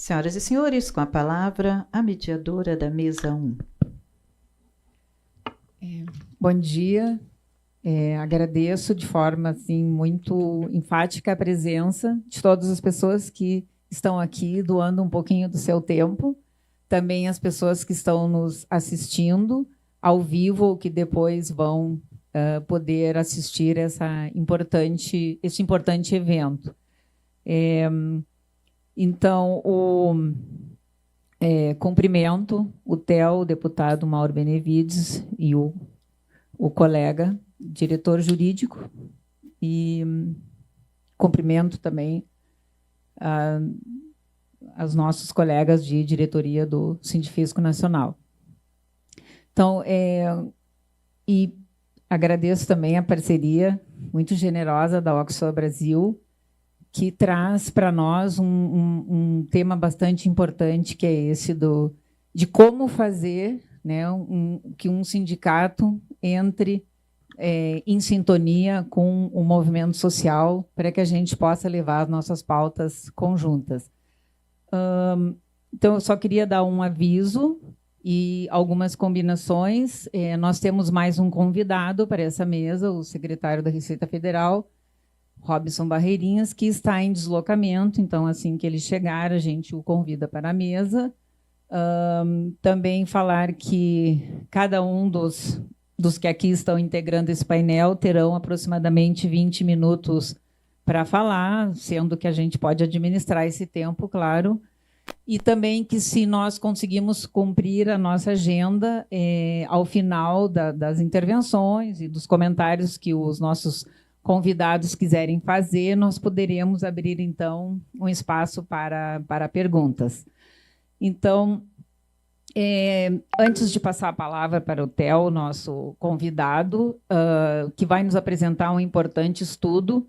Senhoras e senhores, com a palavra, a mediadora da mesa 1. Bom dia. Agradeço de forma assim, muito enfática a presença de todas as pessoas que estão aqui doando um pouquinho do seu tempo, também as pessoas que estão nos assistindo ao vivo ou que depois vão poder assistir esse importante evento. Então, cumprimento o Theo, o deputado Mauro Benevides e o colega diretor jurídico, e cumprimento também os nossos colegas de diretoria do Sindifisco Nacional. Então, e agradeço também a parceria muito generosa da Oxfam Brasil, que traz para nós um tema bastante importante, que é esse de como fazer, né, que um sindicato entre em sintonia com o movimento social para que a gente possa levar as nossas pautas conjuntas. Então, eu só queria dar um aviso e algumas combinações. Nós temos mais um convidado para essa mesa, o secretário da Receita Federal, Robson Barreirinhas, que está em deslocamento, então, assim que ele chegar, a gente o convida para a mesa. Também falar que cada um dos que aqui estão integrando esse painel terão aproximadamente 20 minutos para falar, sendo que a gente pode administrar esse tempo, claro, e também que, se nós conseguimos cumprir a nossa agenda, ao final das intervenções e dos comentários que os nossos convidados quiserem fazer, nós poderemos abrir, então, um espaço para perguntas. Então, antes de passar a palavra para o Theo, nosso convidado, que vai nos apresentar um importante estudo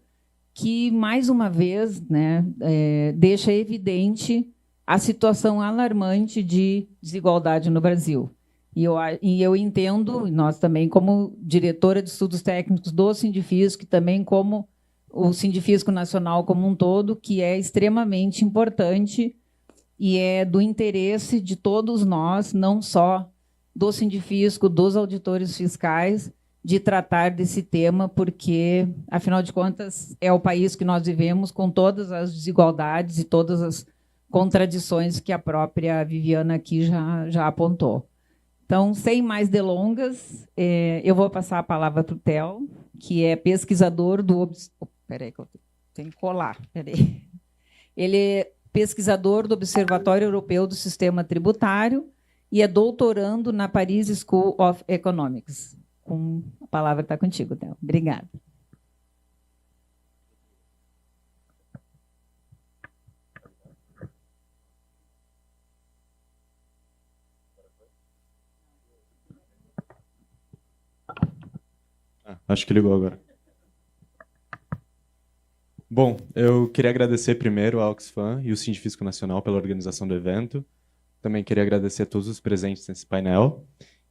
que, mais uma vez, né, deixa evidente a situação alarmante de desigualdade no Brasil. E eu entendo, nós também, como diretora de estudos técnicos do Sindifisco, e também como o Sindifisco Nacional como um todo, que é extremamente importante e é do interesse de todos nós, não só do Sindifisco, dos auditores fiscais, de tratar desse tema, porque, afinal de contas, é o país que nós vivemos, com todas as desigualdades e todas as contradições que a própria Viviana aqui já apontou. Então, sem mais delongas, eu vou passar a palavra para o Theo, que é pesquisador do... Espera aí, que eu tenho que colar. Ele é pesquisador do Observatório Europeu do Sistema Tributário e é doutorando na Paris School of Economics. A palavra está contigo, Theo. Obrigada. Acho que ligou agora. Bom, eu queria agradecer primeiro a Oxfam e o Sindifisco Nacional pela organização do evento. Também queria agradecer a todos os presentes nesse painel,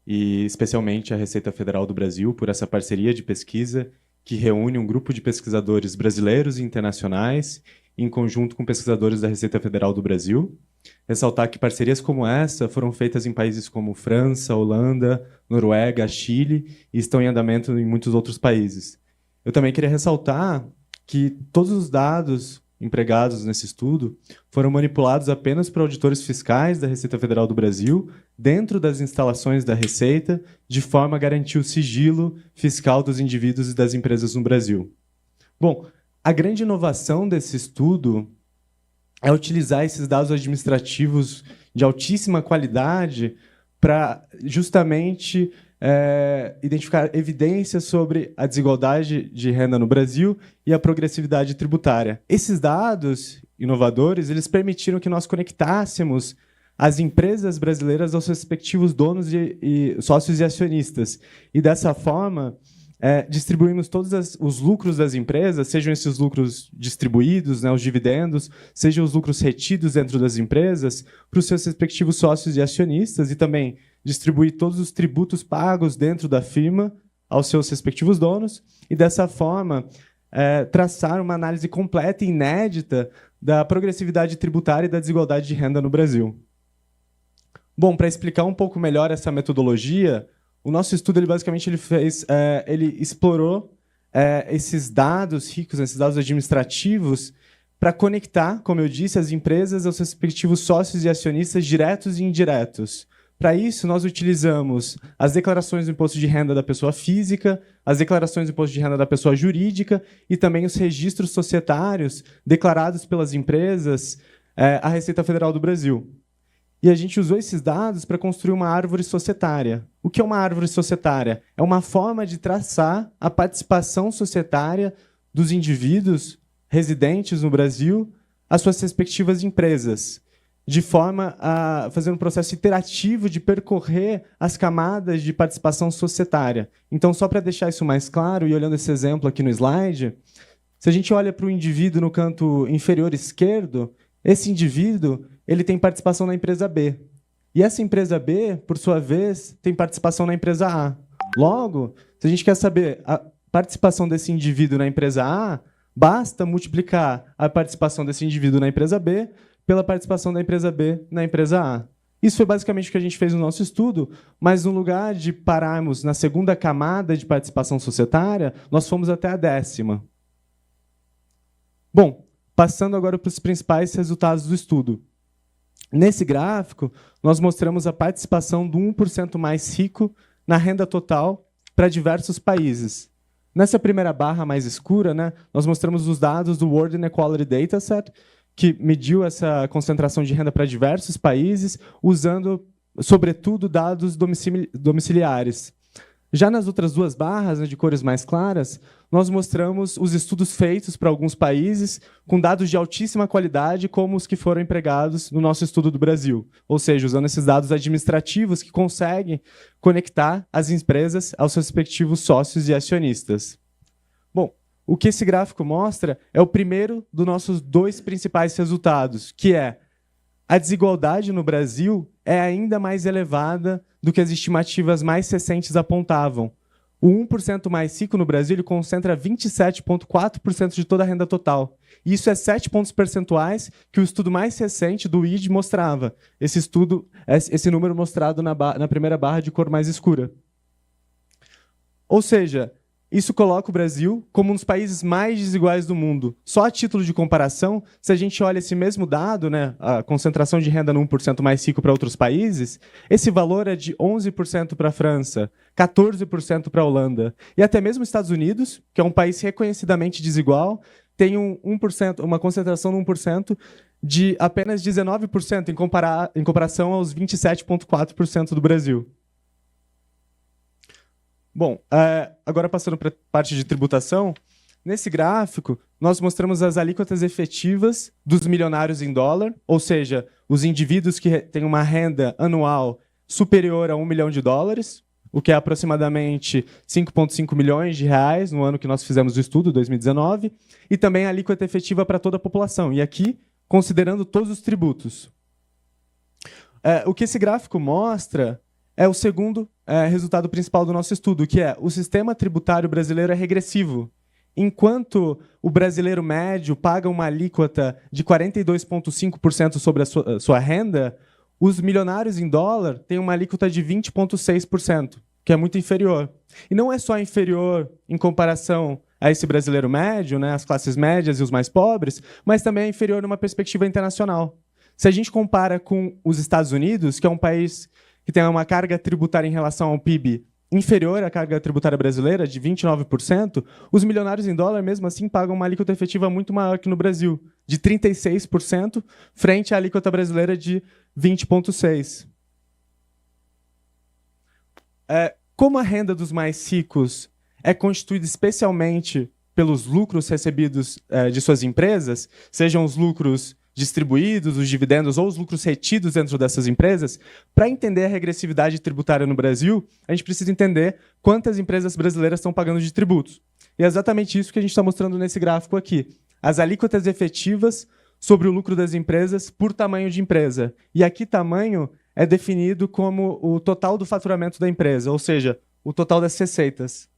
e especialmente a Receita Federal do Brasil por essa parceria de pesquisa que reúne um grupo de pesquisadores brasileiros e internacionais em conjunto com pesquisadores da Receita Federal do Brasil. Ressaltar que parcerias como essa foram feitas em países como França, Holanda, Noruega, Chile e estão em andamento em muitos outros países. Eu também queria ressaltar que todos os dados empregados nesse estudo foram manipulados apenas por auditores fiscais da Receita Federal do Brasil, dentro das instalações da Receita, de forma a garantir o sigilo fiscal dos indivíduos e das empresas no Brasil. Bom, a grande inovação desse estudo é utilizar esses dados administrativos de altíssima qualidade para justamente identificar evidências sobre a desigualdade de renda no Brasil e a progressividade tributária. Esses dados inovadores, eles permitiram que nós conectássemos as empresas brasileiras aos respectivos donos e sócios e acionistas. E, dessa forma, distribuímos todos os lucros das empresas, sejam esses lucros distribuídos, né, os dividendos, sejam os lucros retidos dentro das empresas, para os seus respectivos sócios e acionistas, e também distribuir todos os tributos pagos dentro da firma aos seus respectivos donos, e, dessa forma, traçar uma análise completa e inédita da progressividade tributária e da desigualdade de renda no Brasil. Bom, para explicar um pouco melhor essa metodologia, o nosso estudo ele explorou esses dados ricos, esses dados administrativos, para conectar, como eu disse, as empresas aos seus respectivos sócios e acionistas diretos e indiretos. Para isso, nós utilizamos as declarações do imposto de renda da pessoa física, as declarações do imposto de renda da pessoa jurídica e também os registros societários declarados pelas empresas à Receita Federal do Brasil. E a gente usou esses dados para construir uma árvore societária. O que é uma árvore societária? É uma forma de traçar a participação societária dos indivíduos residentes no Brasil às suas respectivas empresas, de forma a fazer um processo iterativo de percorrer as camadas de participação societária. Então, só para deixar isso mais claro, e olhando esse exemplo aqui no slide, se a gente olha para o indivíduo no canto inferior esquerdo, esse indivíduo ele tem participação na empresa B. E essa empresa B, por sua vez, tem participação na empresa A. Logo, se a gente quer saber a participação desse indivíduo na empresa A, basta multiplicar a participação desse indivíduo na empresa B pela participação da empresa B na empresa A. Isso foi basicamente o que a gente fez no nosso estudo, mas no lugar de pararmos na segunda camada de participação societária, nós fomos até a 10ª. Bom, passando agora para os principais resultados do estudo. Nesse gráfico, nós mostramos a participação do 1% mais rico na renda total para diversos países. Nessa primeira barra mais escura, nós mostramos os dados do World Inequality Dataset, que mediu essa concentração de renda para diversos países, usando, sobretudo, dados domiciliares. Já nas outras duas barras, de cores mais claras, nós mostramos os estudos feitos para alguns países com dados de altíssima qualidade, como os que foram empregados no nosso estudo do Brasil. Ou seja, usando esses dados administrativos que conseguem conectar as empresas aos seus respectivos sócios e acionistas. Bom, o que esse gráfico mostra é o primeiro dos nossos dois principais resultados, que é a desigualdade no Brasil é ainda mais elevada do que as estimativas mais recentes apontavam. O 1% mais rico no Brasil ele concentra 27,4% de toda a renda total. E isso é 7 pontos percentuais que o estudo mais recente do ID mostrava. Esse número mostrado na primeira barra de cor mais escura. Ou seja, isso coloca o Brasil como um dos países mais desiguais do mundo. Só a título de comparação, se a gente olha esse mesmo dado, a concentração de renda no 1% mais rico para outros países, esse valor é de 11% para a França, 14% para a Holanda. E até mesmo os Estados Unidos, que é um país reconhecidamente desigual, tem uma concentração no 1% de apenas 19% em comparação aos 27,4% do Brasil. Bom, agora passando para a parte de tributação, nesse gráfico nós mostramos as alíquotas efetivas dos milionários em dólar, ou seja, os indivíduos que têm uma renda anual superior a $1 milhão, o que é aproximadamente 5,5 milhões de reais no ano que nós fizemos o estudo, 2019, e também a alíquota efetiva para toda a população, e aqui considerando todos os tributos. O que esse gráfico mostra é o segundo resultado principal do nosso estudo, que é o sistema tributário brasileiro é regressivo. Enquanto o brasileiro médio paga uma alíquota de 42,5% sobre a sua renda, os milionários em dólar têm uma alíquota de 20,6%, que é muito inferior. E não é só inferior em comparação a esse brasileiro médio, as classes médias e os mais pobres, mas também é inferior numa perspectiva internacional. Se a gente compara com os Estados Unidos, que é um país que tem uma carga tributária em relação ao PIB inferior à carga tributária brasileira, de 29%, os milionários em dólar, mesmo assim, pagam uma alíquota efetiva muito maior que no Brasil, de 36%, frente à alíquota brasileira de 20,6%. Como a renda dos mais ricos é constituída especialmente pelos lucros recebidos de suas empresas, sejam os lucros distribuídos, os dividendos ou os lucros retidos dentro dessas empresas, para entender a regressividade tributária no Brasil, a gente precisa entender quantas empresas brasileiras estão pagando de tributos. E é exatamente isso que a gente está mostrando nesse gráfico aqui. As alíquotas efetivas sobre o lucro das empresas por tamanho de empresa. E aqui tamanho é definido como o total do faturamento da empresa, ou seja, o total das receitas.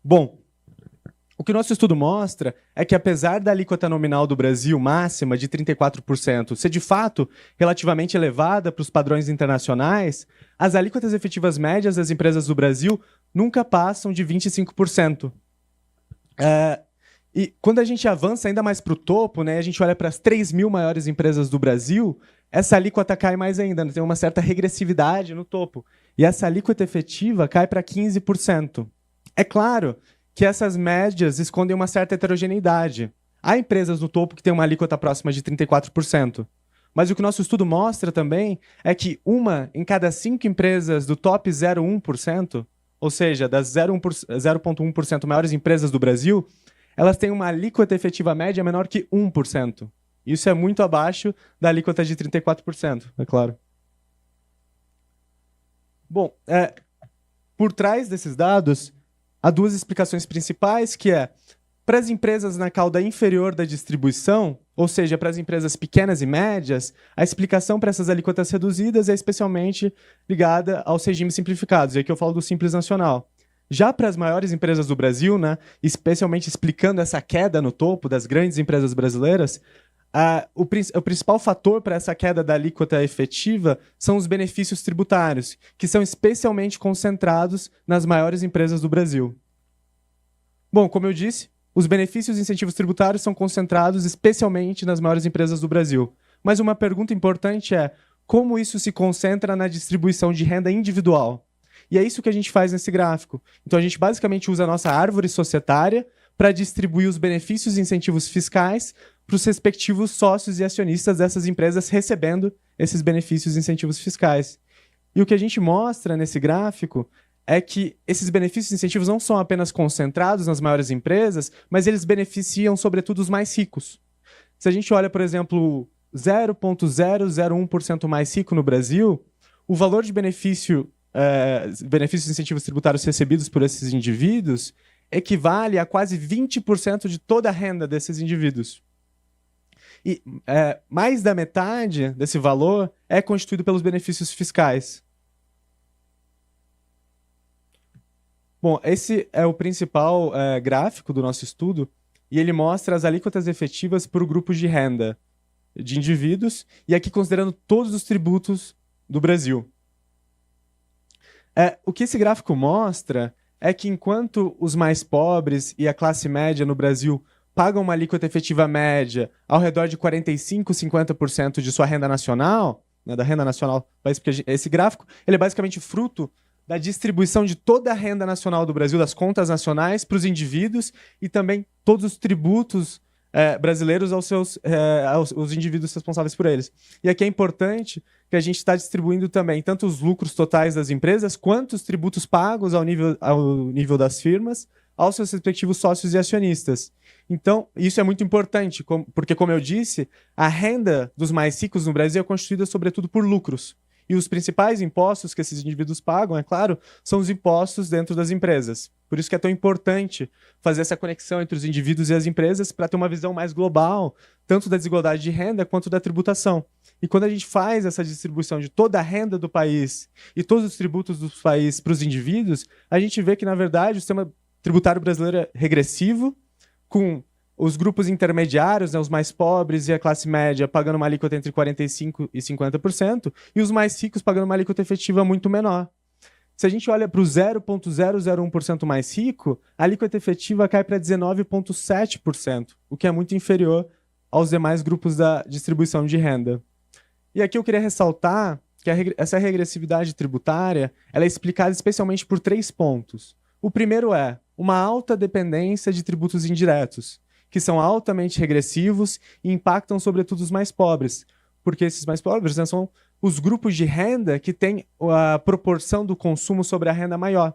Bom, O que o nosso estudo mostra é que, apesar da alíquota nominal do Brasil máxima de 34% ser de fato relativamente elevada para os padrões internacionais, as alíquotas efetivas médias das empresas do Brasil nunca passam de 25%. E quando a gente avança ainda mais para o topo, né, a gente olha para as 3.000 maiores empresas do Brasil, essa alíquota cai mais ainda, tem uma certa regressividade no topo. E essa alíquota efetiva cai para 15%. É claro que essas médias escondem uma certa heterogeneidade. Há empresas no topo que têm uma alíquota próxima de 34%. Mas o que o nosso estudo mostra também é que 1 em cada 5 empresas do top 0,1%, ou seja, das 0,1% maiores empresas do Brasil, elas têm uma alíquota efetiva média menor que 1%. Isso é muito abaixo da alíquota de 34%, é claro. Bom, por trás desses dados, há duas explicações principais, que é, para as empresas na cauda inferior da distribuição, ou seja, para as empresas pequenas e médias, a explicação para essas alíquotas reduzidas é especialmente ligada aos regimes simplificados, e aqui eu falo do Simples Nacional. Já para as maiores empresas do Brasil, né, especialmente explicando essa queda no topo das grandes empresas brasileiras, o principal fator para essa queda da alíquota efetiva são os benefícios tributários, que são especialmente concentrados nas maiores empresas do Brasil. Bom, como eu disse, os benefícios e incentivos tributários são concentrados especialmente nas maiores empresas do Brasil. Mas uma pergunta importante é, como isso se concentra na distribuição de renda individual? E é isso que a gente faz nesse gráfico. Então a gente basicamente usa a nossa árvore societária para distribuir os benefícios e incentivos fiscais para os respectivos sócios e acionistas dessas empresas recebendo esses benefícios e incentivos fiscais. E o que a gente mostra nesse gráfico é que esses benefícios e incentivos não são apenas concentrados nas maiores empresas, mas eles beneficiam, sobretudo, os mais ricos. Se a gente olha, por exemplo, 0,001% mais rico no Brasil, o valor de benefícios e incentivos tributários recebidos por esses indivíduos equivale a quase 20% de toda a renda desses indivíduos. E mais da metade desse valor é constituído pelos benefícios fiscais. Bom, esse é o principal gráfico do nosso estudo, e ele mostra as alíquotas efetivas por grupos de renda de indivíduos, e aqui considerando todos os tributos do Brasil. O que esse gráfico mostra é que enquanto os mais pobres e a classe média no Brasil pagam uma alíquota efetiva média ao redor de 45%, 50% de sua renda nacional, né, da renda nacional, porque esse gráfico ele é basicamente fruto da distribuição de toda a renda nacional do Brasil, das contas nacionais, para os indivíduos e também todos os tributos brasileiros aos indivíduos responsáveis por eles. E aqui é importante que a gente está distribuindo também tanto os lucros totais das empresas, quanto os tributos pagos ao nível das firmas, aos seus respectivos sócios e acionistas. Então, isso é muito importante, porque, como eu disse, a renda dos mais ricos no Brasil é constituída, sobretudo, por lucros. E os principais impostos que esses indivíduos pagam, é claro, são os impostos dentro das empresas. Por isso que é tão importante fazer essa conexão entre os indivíduos e as empresas para ter uma visão mais global, tanto da desigualdade de renda quanto da tributação. E quando a gente faz essa distribuição de toda a renda do país e todos os tributos do país para os indivíduos, a gente vê que, na verdade, o sistema tributário brasileiro é regressivo, com os grupos intermediários, né, os mais pobres e a classe média pagando uma alíquota entre 45% e 50%, e os mais ricos pagando uma alíquota efetiva muito menor. Se a gente olha para o 0,001% mais rico, a alíquota efetiva cai para 19,7%, o que é muito inferior aos demais grupos da distribuição de renda. E aqui eu queria ressaltar que essa regressividade tributária ela é explicada especialmente por 3 pontos. O primeiro é uma alta dependência de tributos indiretos, que são altamente regressivos e impactam sobretudo os mais pobres, porque esses mais pobres, né, são os grupos de renda que têm a proporção do consumo sobre a renda maior,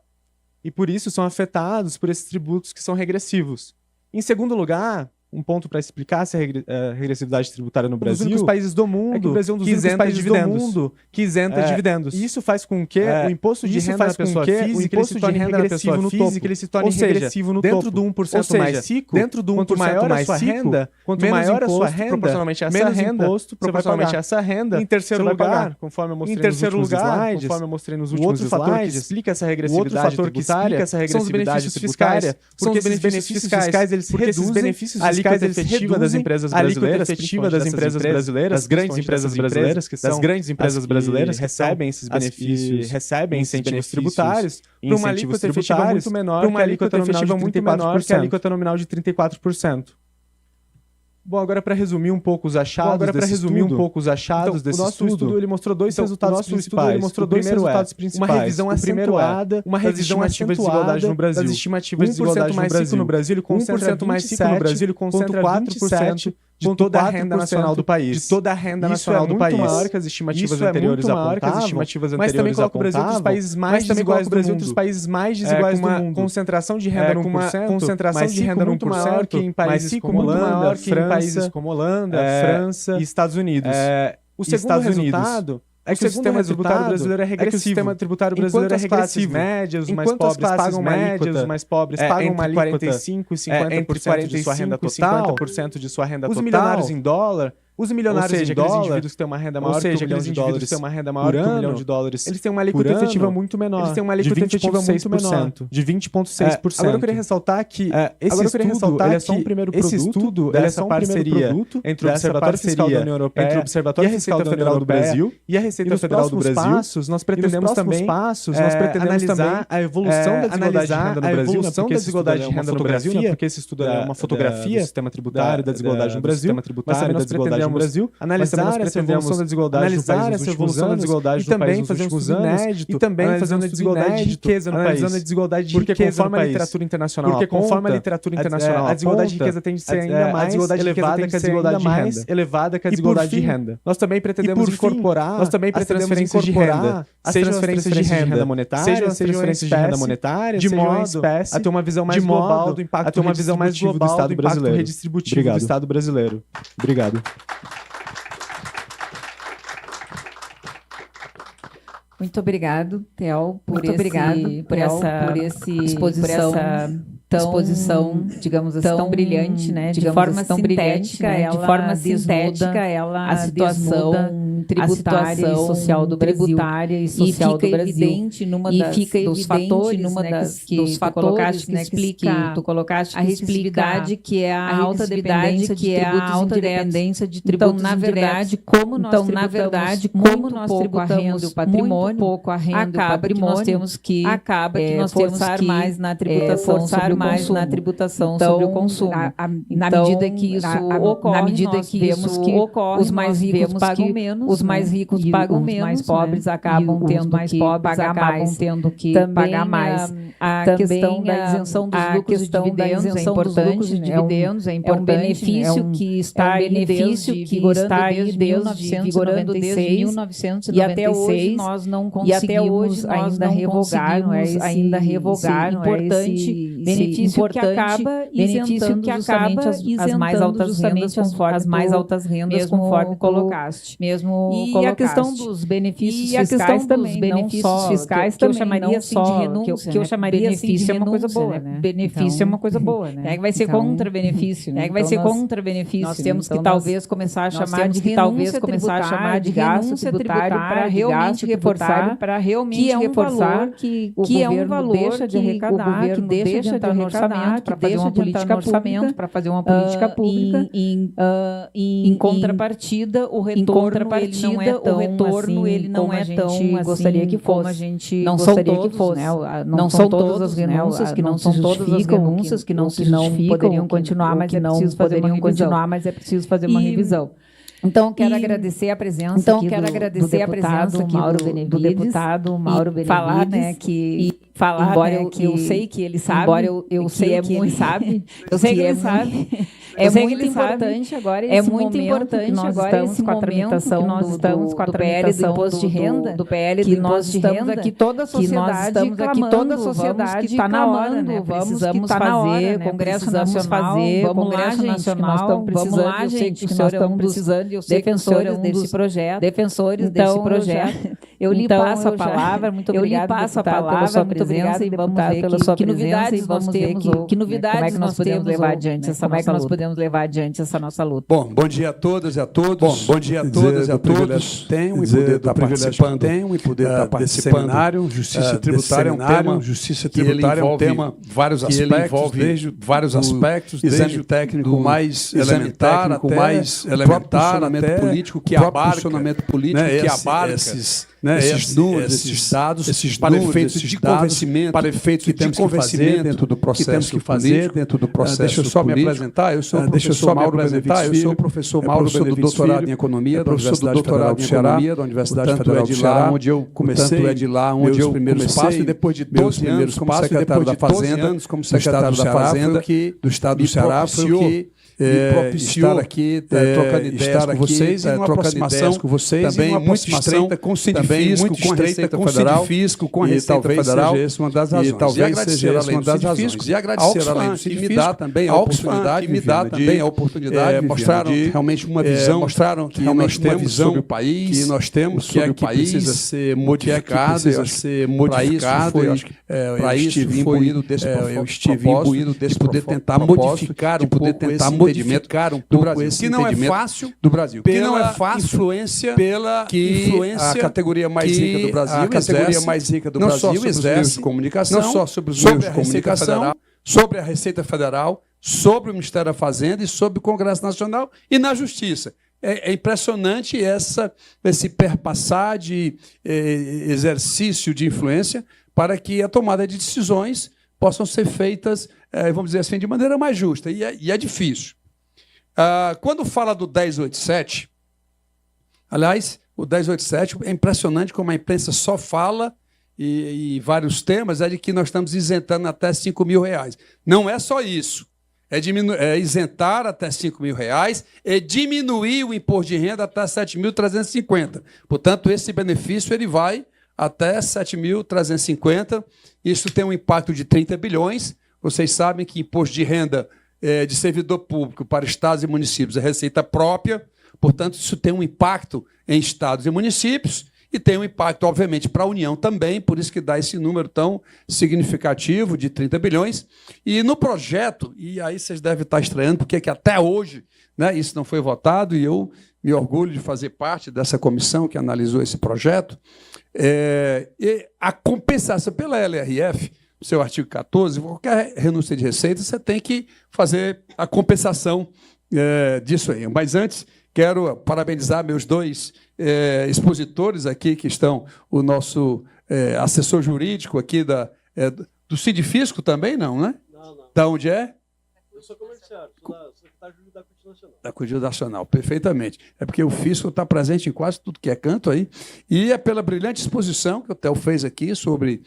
e por isso são afetados por esses tributos que são regressivos. Em segundo lugar, um ponto para explicar essa regressividade tributária no Brasil. Um dos únicos países do mundo é que o Brasil é um dos únicos países do mundo que isenta dividendos. E isso faz com que o imposto de renda da pessoa física ele se torne regressivo no topo. Ou seja, dentro do 1% mais rico, dentro do 1% quanto maior mais a sua renda, quanto maior a sua renda, proporcionalmente a essa menos renda, imposto proporcionalmente a essa renda. Em terceiro você vai lugar, pagar. conforme eu mostrei Em terceiro nos últimos lugar, slides, conforme eu mostrei nos o últimos outro fator que slides, explica essa o outro regressividade fator que tributária explica essa são os benefícios fiscais, porque esses benefícios fiscais eles reduzem a alíquota efetiva das empresas brasileiras, das grandes empresas brasileiras, que são as que recebem esses benefícios, recebem incentivos tributários, para uma alíquota efetiva muito menor, que a alíquota nominal de 34%. Bom, agora para resumir um pouco os achados desse estudo, o nosso estudo ele mostrou dois resultados principais. O primeiro uma revisão acentuada, uma revisão estimativa de desigualdade no Brasil. Das estimativas de desigualdade mais rico no Brasil, ele concentra 27% de toda a renda nacional do país. Isso é muito maior que as estimativas anteriores apontavam, mas também coloca o Brasil entre os países mais desiguais do mundo. Com uma concentração de renda no 1%, muito maior que em países como Holanda, França e Estados Unidos. O segundo resultado é que o sistema tributário brasileiro é regressivo. Enquanto as classes médias, os mais pobres pagam uma alíquota, os mais pobres pagam uma alíquota entre 45% e 50% de sua renda total, os milionários em dólar, os milionários, ou seja, aqueles indivíduos que têm uma renda maior que $1 milhão por ano, eles têm uma alíquota efetiva muito menor, de 20,6%. Agora eu queria ressaltar que esse estudo é só um primeiro produto dessa parceria entre o Observatório Fiscal da União Europeia e a Receita Federal do Brasil. E a Receita Federal do Brasil, nós pretendemos também analisar a evolução da desigualdade de renda no Brasil, porque esse estudo é uma fotografia, porque esse estudo é uma fotografia do sistema tributário, da desigualdade no Brasil, mas também nós pretendemos no Brasil, analisar essa evolução da desigualdade no país nos últimos anos e também fazer um estudo inédito, e também fazer uma desigualdade de riqueza no país, porque conforme a literatura internacional a desigualdade de riqueza tende a ser ainda mais elevada que a desigualdade de renda. Nós também pretendemos incorporar as transferências de renda, sejam as transferências de renda monetária, sejam as transferências de renda monetária, de modo a ter uma visão mais global do impacto redistributivo do Estado brasileiro. Obrigado. Muito obrigado, Theo, por essa exposição, digamos assim, tão brilhante, né? De forma sintética, ela a situação tributária e social do Brasil. E fica evidente dos fatores que tu colocaste a regressividade, que é a alta dependência de tributos indiretos. Então, na verdade, como nós tributamos o patrimônio, acaba que nós temos que forçar mais na tributação sobre o consumo. Na medida que isso ocorre, nós vemos que os mais ricos pagam menos, os mais ricos pagam menos, os mais pobres acabam tendo que pagar mais. A questão da isenção dos lucros e dividendos é importante. É um benefício que está aí desde 1996 e até hoje nós não conseguimos ainda revogar. É importante benefício que acaba isentando as mais altas rendas, conforme colocaste. E a questão dos benefícios fiscais também, que eu chamaria assim de renúncia, que eu chamaria benefício é uma coisa boa, né? Benefício é uma coisa boa, né? Vai ser contra-benefício, né? Vai ser contra-benefício. Nós temos que talvez começar a chamar de gasto tributário para realmente reforçar que é um valor deixa de arrecadar, que deixa de entrar no orçamento para fazer uma política pública. Em contrapartida, o retorno ele não é tão assim gostaria que fosse. Não são todas as renúncias que não poderiam continuar, mas é preciso fazer uma revisão. Então, quero agradecer a presença do deputado Mauro Benevides, falar, né, que eu sei que ele sabe, eu sei que ele sabe, é muito importante agora esse momento que nós estamos com a tramitação do PL do imposto de renda, que nós estamos aqui toda a sociedade que está na hora, né? Precisamos fazer Congresso Nacional, vamos lá, gente, nós estamos precisando, eu sei que o senhor é um dos defensores desse projeto. Eu lhe passo a palavra, muito obrigado pela sua presença e vamos ver que novidades nós temos, como é que nós podemos levar adiante essa nossa luta. Bom dia a todas e a todos. Bom dia a todas e a todos. Tenho e poder estar participando desse seminário. Justiça tributária é um tema, vários aspectos, desde vários aspectos, exame técnico mais elementar até o próprio funcionamento político que abarca esses dados para efeitos de convencimento, para efeitos que temos que fazer dentro do processo político. Deixa eu só me apresentar. Eu sou o professor Mauro Benevides, professor do doutorado em Economia da Universidade Federal do Ceará, onde eu comecei meus primeiros passos, e depois de 12 anos como secretário da Fazenda, do Estado do Ceará, foi o que estar aqui trocando ideias com vocês e uma aproximação com vocês também muito estreita com o Sindifisco, com a Receita Federal, com a Receita Federal, uma das razões. E talvez seja essa uma das razões. E agradecer a lei do Sindifisco, que me dá também a oportunidade, mostraram realmente uma visão, mostraram que nós temos sobre o país, que nós temos sobre o país, precisa ser modificado, para isso eu estive imbuído desse poder tentar modificar um pouco esse modificar um pouco Brasil, esse que não é fácil do Brasil, que não é fácil influência a categoria mais rica do Brasil, não só sobre os meios de comunicação, não só sobre os meios de comunicação, sobre a Receita Federal, sobre o Ministério da Fazenda e sobre o Congresso Nacional e na Justiça. É impressionante esse perpassar de exercício de influência para que a tomada de decisões possam ser feitas, vamos dizer assim, de maneira mais justa. E é difícil. Quando fala do 1087, aliás, o 1087 é impressionante como a imprensa só fala, e vários temas, é de que nós estamos isentando até R$5.000. Não é só isso. É isentar até R$5.000 e diminuir o imposto de renda até 7.350. Portanto, esse benefício ele vai até 7.350. Isso tem um impacto de 30 bilhões. Vocês sabem que imposto de renda de servidor público para estados e municípios é receita própria. Portanto, isso tem um impacto em estados e municípios e tem um impacto, obviamente, para a União também, por isso que dá esse número tão significativo de 30 bilhões. E no projeto, e aí vocês devem estar estranhando, porque é que até hoje, né, isso não foi votado, e eu me orgulho de fazer parte dessa comissão que analisou esse projeto, e a compensação pela LRF, seu artigo 14, qualquer renúncia de receita, você tem que fazer a compensação disso aí. Mas antes, quero parabenizar meus dois expositores aqui, que estão, o nosso assessor jurídico aqui do Sindifisco também, não, né? Não. Da onde é? Eu sou comerciário, sou secretário jurídico da CUT Nacional. Da CUT Nacional, perfeitamente. É porque o fisco está presente em quase tudo que é canto aí, e é pela brilhante exposição que o Theo fez aqui sobre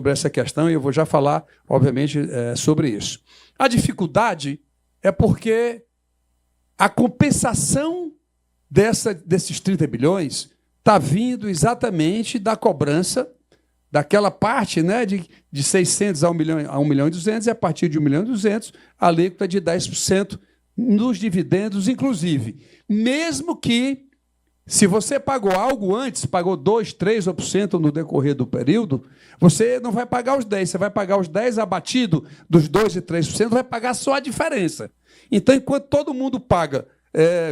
essa questão, e eu vou já falar, obviamente, sobre isso. A dificuldade é porque a compensação desses 30 bilhões está vindo exatamente da cobrança daquela parte, né, de 600 a 1 milhão e 200, e a partir de 1 milhão e 200, a alíquota de 10% nos dividendos, inclusive. Mesmo que, se você pagou algo antes, pagou 2%, 3% no decorrer do período, você não vai pagar os 10%, você vai pagar os 10% abatido dos 2% e 3%, vai pagar só a diferença. Então, enquanto todo mundo paga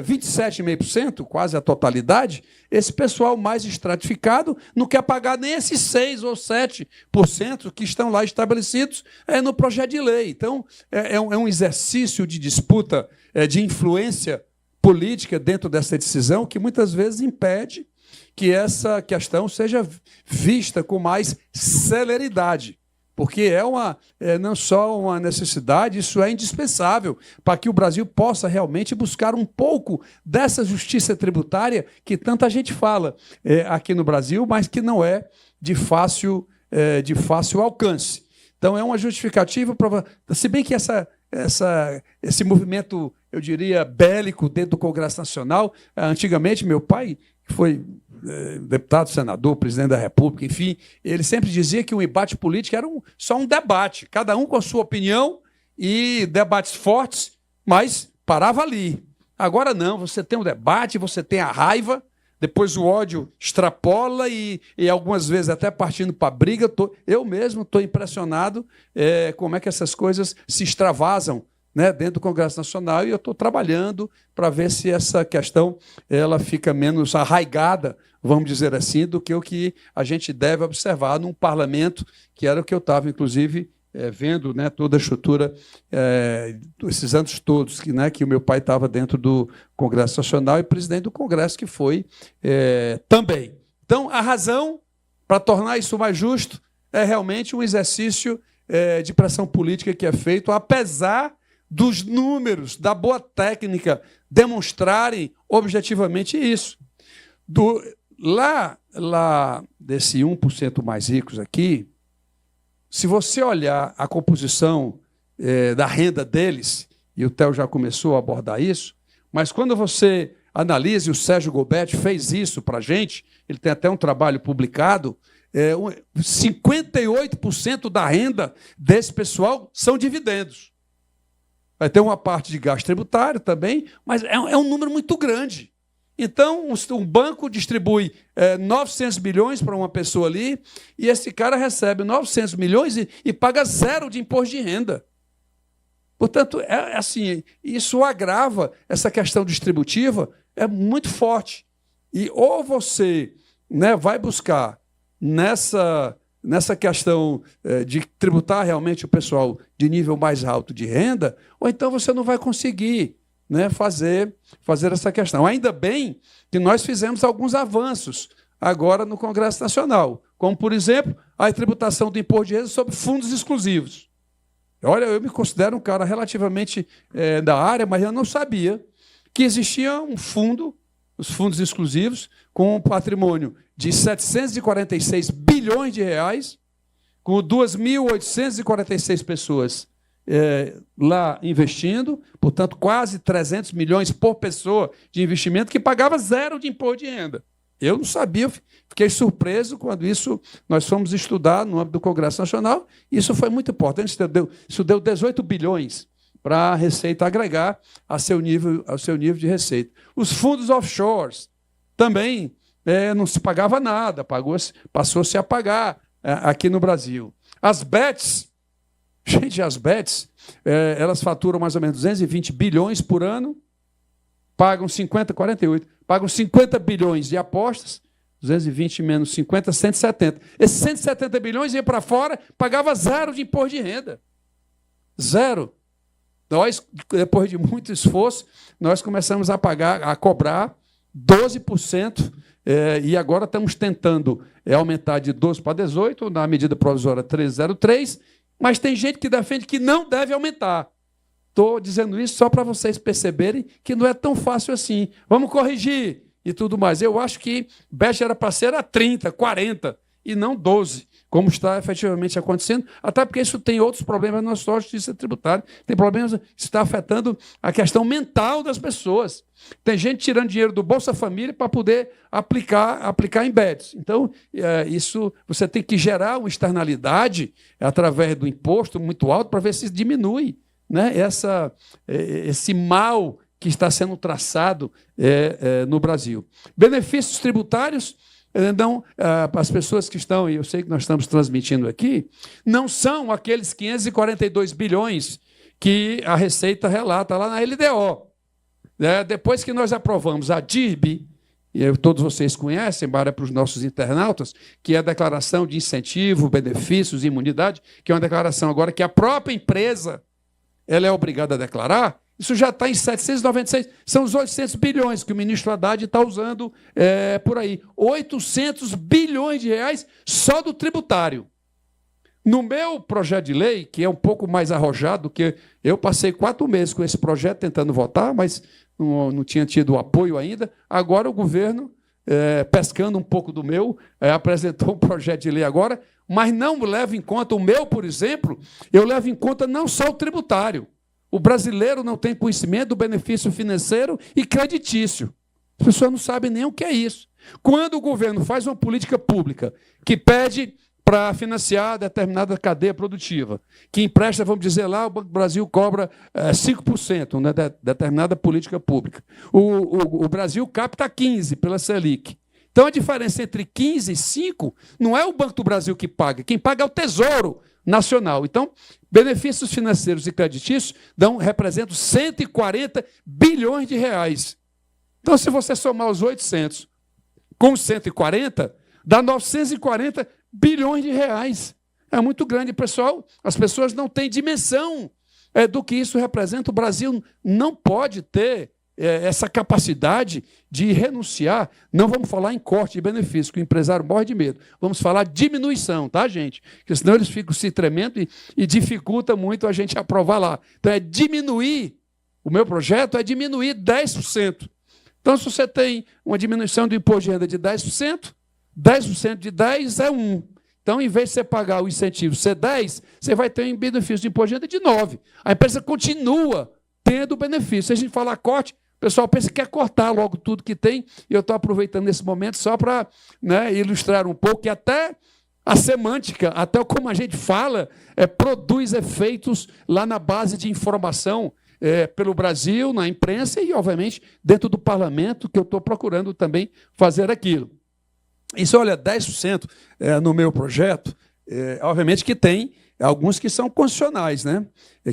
27,5%, quase a totalidade, esse pessoal mais estratificado não quer pagar nem esses 6% ou 7% que estão lá estabelecidos no projeto de lei. Então, é um exercício de disputa, de influência política dentro dessa decisão que muitas vezes impede que essa questão seja vista com mais celeridade. porque não só uma necessidade, isso é indispensável para que o Brasil possa realmente buscar um pouco dessa justiça tributária que tanta gente fala aqui no Brasil, mas que não é de fácil alcance. Então, é uma justificativa, se bem que esse movimento, eu diria, bélico dentro do Congresso Nacional, antigamente, meu pai, que foi deputado, senador, presidente da República, enfim, ele sempre dizia que o embate político era só um debate, cada um com a sua opinião e debates fortes, mas parava ali. Agora não, você tem um debate, você tem a raiva, depois o ódio extrapola e algumas vezes até partindo para a briga. Eu mesmo estou impressionado como é que essas coisas se extravasam, né, dentro do Congresso Nacional, e eu estou trabalhando para ver se essa questão ela fica menos arraigada, vamos dizer assim, do que o que a gente deve observar num parlamento, que era o que eu estava, inclusive, vendo, né, toda a estrutura, esses anos todos, que o meu pai estava dentro do Congresso Nacional e presidente do Congresso, que foi também. Então, a razão para tornar isso mais justo é realmente um exercício de pressão política que é feito, apesar dos números, da boa técnica, demonstrarem objetivamente isso. Lá desse 1% mais ricos aqui, se você olhar a composição da renda deles, e o Theo já começou a abordar isso, mas quando você analisa, e o Sérgio Gobetti fez isso para a gente, ele tem até um trabalho publicado, 58% da renda desse pessoal são dividendos. Vai ter uma parte de gasto tributário também, mas é um número muito grande. Então, um banco distribui 900 bilhões para uma pessoa ali, e esse cara recebe 900 milhões e paga 0 de imposto de renda. Portanto, assim, isso agrava essa questão distributiva, é muito forte. E ou você, né, vai buscar nessa questão de tributar realmente o pessoal de nível mais alto de renda, ou então você não vai conseguir, né, fazer essa questão. Ainda bem que nós fizemos alguns avanços agora no Congresso Nacional, como, por exemplo, a tributação do imposto de renda sobre fundos exclusivos. Olha, eu me considero um cara relativamente da área, mas eu não sabia que existia um fundo, os fundos exclusivos, com um patrimônio de 746 bilhões de reais, com 2.846 pessoas lá investindo, portanto, quase 300 milhões por pessoa de investimento, que pagava 0 de imposto de renda. Eu não sabia, fiquei surpreso quando nós fomos estudar no âmbito do Congresso Nacional, e isso foi muito importante, isso deu 18 bilhões para a Receita agregar ao seu nível de receita. Os fundos offshores também não se pagava nada, passou-se a pagar aqui no Brasil. As bets, elas faturam mais ou menos 220 bilhões por ano, pagam 50 bilhões de apostas, 220 menos 50, 170. Esses 170 bilhões iam para fora, pagava 0 de imposto de renda. 0. Nós, depois de muito esforço, nós começamos a cobrar 12%, e agora estamos tentando aumentar de 12 para 18, na medida provisória 1303, mas tem gente que defende que não deve aumentar. Estou dizendo isso só para vocês perceberem que não é tão fácil assim. Vamos corrigir e tudo mais. Eu acho que BES era para ser a 30, 40 e não 12, como está efetivamente acontecendo, até porque isso tem outros problemas na nossa justiça tributária. Tem problemas que está afetando a questão mental das pessoas. Tem gente tirando dinheiro do Bolsa Família para poder aplicar em BEDs. Então, isso você tem que gerar uma externalidade através do imposto muito alto para ver se diminui, né, esse mal que está sendo traçado no Brasil. Benefícios tributários, não, as pessoas que estão, e eu sei que nós estamos transmitindo aqui, não são aqueles 542 bilhões que a Receita relata lá na LDO. Depois que nós aprovamos a DIRB, e todos vocês conhecem, para os nossos internautas, que é a declaração de incentivo, benefícios e imunidade, que é uma declaração agora que a própria empresa ela é obrigada a declarar, isso já está em 796, são os 800 bilhões que o ministro Haddad está usando por aí. 800 bilhões de reais só do tributário. No meu projeto de lei, que é um pouco mais arrojado, que eu passei 4 meses com esse projeto tentando votar, mas não tinha tido apoio ainda, agora o governo, pescando um pouco do meu, apresentou um projeto de lei agora, mas não leva em conta o meu, por exemplo, eu levo em conta não só o tributário. O brasileiro não tem conhecimento do benefício financeiro e creditício. As pessoas não sabem nem o que é isso. Quando o governo faz uma política pública que pede para financiar determinada cadeia produtiva, que empresta, vamos dizer lá, o Banco do Brasil cobra 5%, né, de determinada política pública. O Brasil capta 15% pela Selic. Então, a diferença entre 15% e 5% não é o Banco do Brasil que paga, quem paga é o Tesouro Nacional. Então, benefícios financeiros e creditícios representam 140 bilhões de reais. Então, se você somar os 800 com os 140, dá 940 bilhões de reais. É muito grande, pessoal. As pessoas não têm dimensão do que isso representa. O Brasil não pode ter essa capacidade de renunciar. Não vamos falar em corte de benefício, que o empresário morre de medo. Vamos falar diminuição, tá, gente? Porque senão eles ficam se tremendo e dificulta muito a gente aprovar lá. Então, é diminuir. O meu projeto é diminuir 10%. Então, se você tem uma diminuição do imposto de renda de 10%, 10% de 10 é 1. Então, em vez de você pagar o incentivo ser 10, você vai ter um benefício de imposto de renda de 9. A empresa continua tendo benefício. Se a gente falar corte, o pessoal pensa que quer cortar logo tudo que tem, e eu estou aproveitando esse momento só para ilustrar um pouco que até a semântica, até como a gente fala, produz efeitos lá na base de informação pelo Brasil, na imprensa e, obviamente, dentro do parlamento, que eu estou procurando também fazer aquilo. Isso, olha, 10% no meu projeto, obviamente que tem alguns que são constitucionais, né?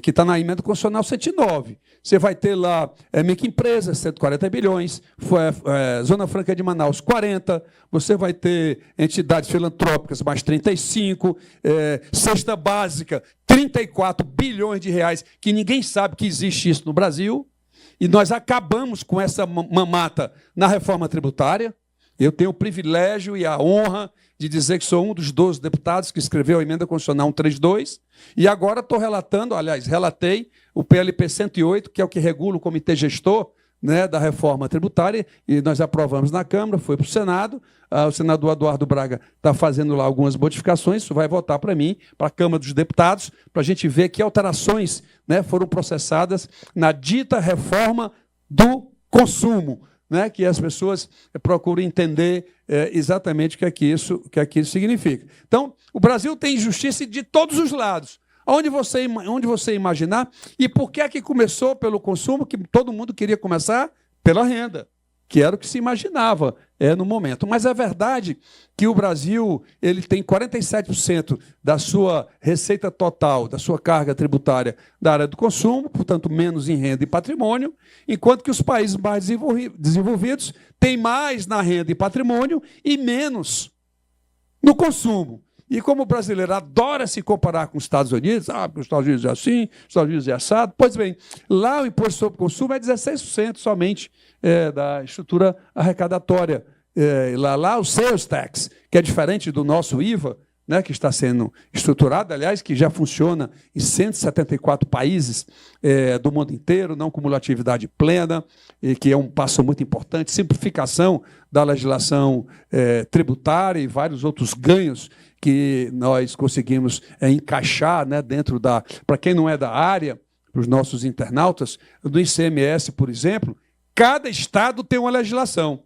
Que está na emenda constitucional 109. Você vai ter lá microempresas, 140 bilhões, Zona Franca de Manaus, 40, você vai ter entidades filantrópicas, mais 35, cesta básica, 34 bilhões de reais, que ninguém sabe que existe isso no Brasil, e nós acabamos com essa mamata na reforma tributária. Eu tenho o privilégio e a honra de dizer que sou um dos 12 deputados que escreveu a emenda constitucional 132, e agora estou relatei o PLP 108, que é o que regula o comitê gestor, né, da reforma tributária, e nós aprovamos na Câmara, foi para o Senado, o senador Eduardo Braga está fazendo lá algumas modificações, isso vai voltar para mim, para a Câmara dos Deputados, para a gente ver que alterações, né, foram processadas na dita reforma do consumo, né, que as pessoas procuram entender exatamente o que é que isso significa. Então, o Brasil tem injustiça de todos os lados. Onde você imaginar, e por que é que começou pelo consumo, que todo mundo queria começar pela renda, que era o que se imaginava no momento. Mas é verdade que o Brasil ele tem 47% da sua receita total, da sua carga tributária da área do consumo, portanto, menos em renda e patrimônio, enquanto que os países mais desenvolvidos têm mais na renda e patrimônio e menos no consumo. E como o brasileiro adora se comparar com os Estados Unidos, porque os Estados Unidos é assim, os Estados Unidos é assado, pois bem, lá o imposto sobre consumo é 16% somente da estrutura arrecadatória. Lá o sales tax, que é diferente do nosso IVA, né, que está sendo estruturado, aliás, que já funciona em 174 países do mundo inteiro, não cumulatividade plena, e que é um passo muito importante, simplificação da legislação tributária e vários outros ganhos que nós conseguimos encaixar, né, dentro da... Para quem não é da área, para os nossos internautas, do ICMS, por exemplo, cada estado tem uma legislação.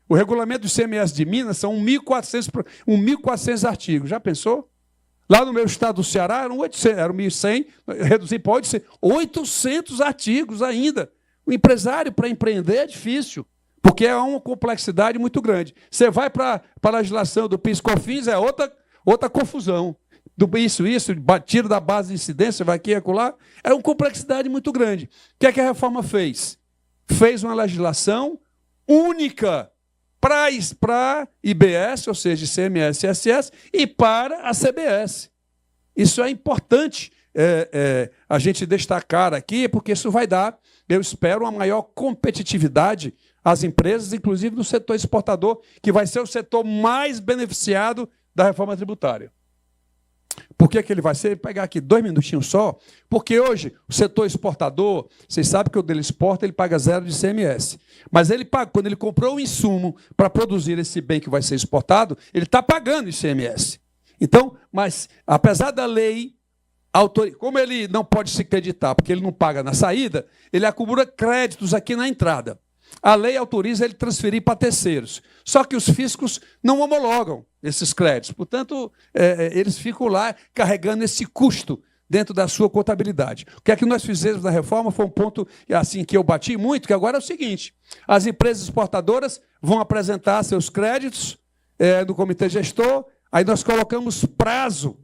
O regulamento do ICMS de Minas são 1.400 artigos. Já pensou? Lá no meu estado do Ceará eram 1.100, reduzir para 800 artigos ainda. O empresário, para empreender, é difícil, porque é uma complexidade muito grande. Você vai para a legislação do PIS/COFINS, é outra confusão. Isso, tira da base de incidência, vai aqui e acolá. É uma complexidade muito grande. O que é que a reforma fez? Fez uma legislação única para IBS, ou seja, ICMS e ISS, e para a CBS. Isso é importante a gente destacar aqui, porque isso vai dar, eu espero, uma maior competitividade às empresas, inclusive no setor exportador, que vai ser o setor mais beneficiado da reforma tributária. Por que ele vai ser? Pegar aqui 2 minutinhos só, porque hoje o setor exportador, vocês sabem que o dele exporta, ele paga 0 de ICMS. Mas ele paga, quando ele comprou o insumo para produzir esse bem que vai ser exportado, ele está pagando ICMS. Então, mas apesar da lei, como ele não pode se creditar, porque ele não paga na saída, ele acumula créditos aqui na entrada. A lei autoriza ele transferir para terceiros. Só que os fiscos não homologam esses créditos. Portanto, eles ficam lá carregando esse custo dentro da sua contabilidade. O que é que nós fizemos na reforma foi um ponto assim que eu bati muito, que agora é o seguinte: as empresas exportadoras vão apresentar seus créditos no comitê gestor, aí nós colocamos prazo